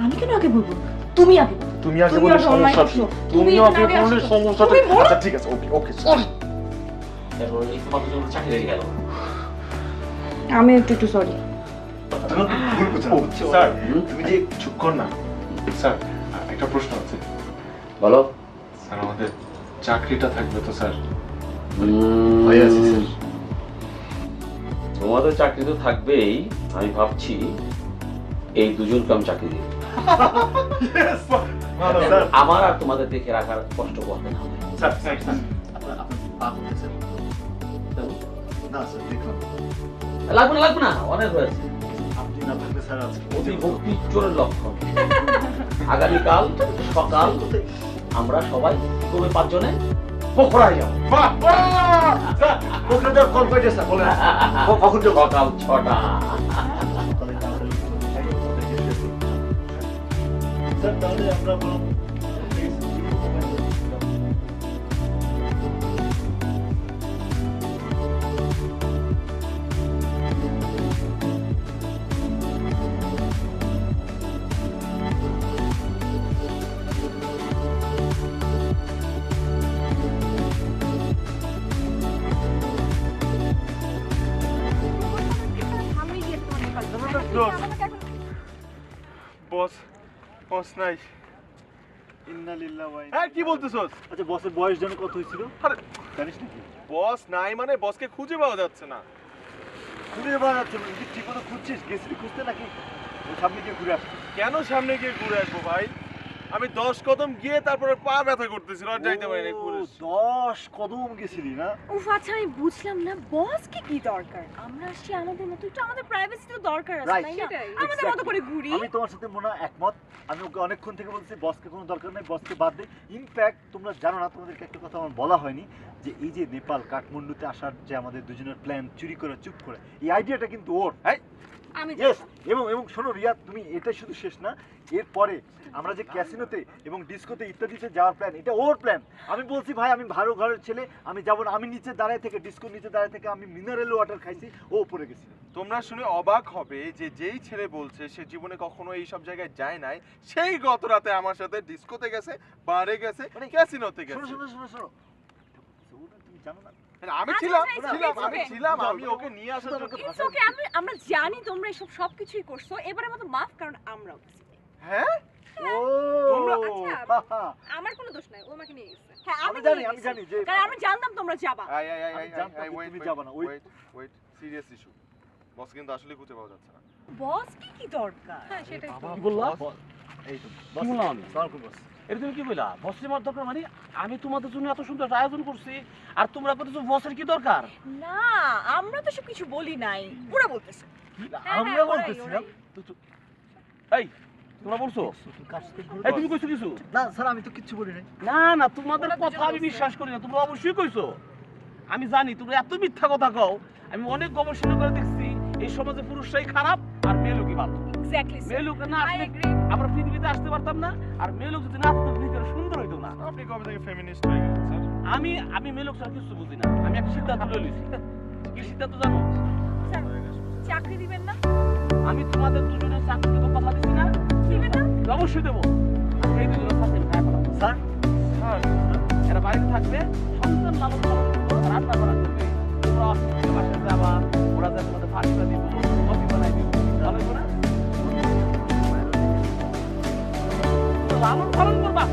আমি কেন আগে বলবো? তুমি আগে বলো। তুমি আগে তুমি বলে আগে অন্যায় সমস্যা করছো। কি? তুমি তুমি আগে আগে বললে আসছো। সমস্যাটা। তুমি বলো। আচ্ছা ঠিক আছে, ওকে ওকে সরি। এরপর এই তোমাদের জন্য চাকরি হয়ে গেল। আমি একটু সরি। স্যার তুমি যে চুপ কর না। স্যার একটা প্রশ্ন আছে। বলো। স্যার আমাদের চাকরিটা থাকবে তো স্যার? হয়ে আছে স্যার। তোমাদের চাকরি তো থাকবেই, আমি ভাবছি এই দুজনকে আমি চাকরি দিই। আমার আর তোমাদের দেখে রাখার কষ্ট করবে না। স্যার স্যার স্যার না স্যার, দেখলাম লাগবে না, অনেক হয়েছে। আপনি না থাকলে স্যার আজকে অতি ভক্তি চোরের লক্ষণ। আগামীকাল সকাল আমরা সবাই তুমি 5 জনে পোখরায় যাবো। ওখানে যাওয়ার কল পাইছে স্যার, বলেন কখন যাবো? সকাল 6টা। স্যার তাহলে আমরা বলুন বস, বস নাই। হ্যাঁ কি বলতেছস? আচ্ছা বসের বয়স যেন কত হয়েছিল আরে জানিস নাকি? বস নাই মানে বসকে খুঁজে পাওয়া যাচ্ছে না। ঘুরে পাওয়া যাচ্ছে না, ঠিক মতো খুঁজছিস? গেছিলি খুঁজতে নাকি সামনে গিয়ে ঘুরে আসছিস? কেন সামনে গিয়ে ঘুরে আসবো ভাই? আমি 10 কদম গিয়ে তারপরে পা ব্যথা করতেছিল আর যাইতে পারি না পুরো। 10 কদম গেছিলি না? উফ আচ্ছা আমি বুঝলাম না বসকে কি দরকার, আমরা আসছি আমাদের মতো, একটু আমাদের প্রাইভেসি তো দরকার আছে Right. তাই না, সেটাই। আমাদের মতো করে ঘুরি। আমি তোমার সাথে মনে হয় একমত। আমি ওকে অনেকক্ষণ থেকে বলছি বসকে কোনো দরকার নেই, বসকে বাদ দে। ইনফ্যাক্ট তোমরা জানো না, তোমাদেরকে একটা কথা আমার বলা হয়নি, যে এই যে নেপাল কাঠমান্ডুতে আসার যে আমাদের দুজনের প্ল্যান, চুরি করে চুপ করে, এই আইডিয়াটা কিন্তু ওর। আমি ইয়েস, এবং শোনো রিয়া, তুমি এটা শুধু শেষ না, এরপরে আমরা যে ক্যাসিনোতে এবং ডিস্কোতে ইত্যাদিতে যাওয়ার প্ল্যান, এটা ওর প্ল্যান। আমি বলছি ভাই আমি ভালো ঘরের ছেলে, আমি যাবো না। আমি নিচে দাঁড়ায় থেকে, ডিস্কোর নিচে দাঁড়ায় থেকে আমি মিনারেল ওয়াটার খাইছি, ও উপরে গেছি। তোমরা শুনে অবাক হবে যে যেই ছেলে বলছে সে জীবনে কখনো এই সব জায়গায় যায় নাই, সেই গত রাতে আমার সাথে ডিস্কোতে গেছে, বারে গেছে, ক্যাসিনোতে শোনো গেছে। শোনো শোনো শোনো, তুমি জানো না? আমি আচ্ছা, ছিলাম আচ্ছা, ছিলাম it's আমি okay. ছিলাম আমি ওকে নিয়ে আসার জন্য। ইটস ওকে, আমরা জানি তোমরা এসব সবকিছুই করছো, এবারে মতো মাফ, কারণ আমরাও করছি। হ্যাঁ ও তোমরা- আচ্ছা, আমার কোনো দোষ নাই, ও আমাকে নিয়ে গেছে। হ্যাঁ আমি জানি যে কারণ আমরা জানতাম তোমরা যাবা। আই আই আই আমি আই জানতাম আই যে ওয়েট তুমি যাবা না, wait. Wait serious issue. Boss কিন্তু আসলে খুঁজে পাওয়া যাচ্ছে না। বস কি দরকার? হ্যাঁ সেটাই তো। কি বললা? এই তো কি বললাম আমি? বস। এটা তুমি কি বললা? বসের মার দরকার মানে? আমি তোমাদের জন্য এত সুন্দর একটা আয়োজন করছি আর তোমরা বলতেছো বসের কি দরকার? না আমরা তো সব কিছু বলি নাই, ওরা বলতেছে। আমরা বলতেছিলাম। এই তোমরা বলছো? তুমি কার সাথে ঘুরে এই তুমি কইছো কিছু? না স্যার, আমি তো কিচ্ছু বলি নাই। না না, তোমাদের কথা আমি বিশ্বাস করি না। তোমরা অবশ্যই কইছো। আমি জানি তোমরা এত মিথ্যা কথা কও। আমি অনেক গবেষণা করে দেখছি এই সমাজে পুরুষরাই খারাপ আর মেয়ে লোকই ভালো। এক্স্যাক্টলি মেয়ে লোক না আই আসলে এগ্রি। আমরা পৃথিবীতে আসতে পারতাম না, আর মেয়ে লোক যদি না আসতো পৃথিবীটা সুন্দর হইতো না। আপনি কবে থেকে ফেমিনিস্ট হয়ে গেলেন স্যার? আমি মেয়ে লোক ছাড়া কিছু বুঝি না। আমি একটা সিদ্ধান্ত লয়ে লইছি। কি সিদ্ধান্ত জানো? স্যার, চাকরি দিবেন না? আমি তোমাদের দুজনের চাকরি দেবো কথা দিচ্ছি না? দিবেন না? অবশ্যই দেবো। আর এই দুজনের সাথে আমি খাই ফেলাম। স্যার এরা বাড়িতে থাকবে, সন্তান লালন পালন করবো, রান্না বান্না করবে। তোমরা অফিস থেকে বাসায় যাবা, ওরা যাতে তোমাদের ফাঁসিটা দিব, কফি বানাই দিব। ভালো হইবো না? লালন পালন করবা।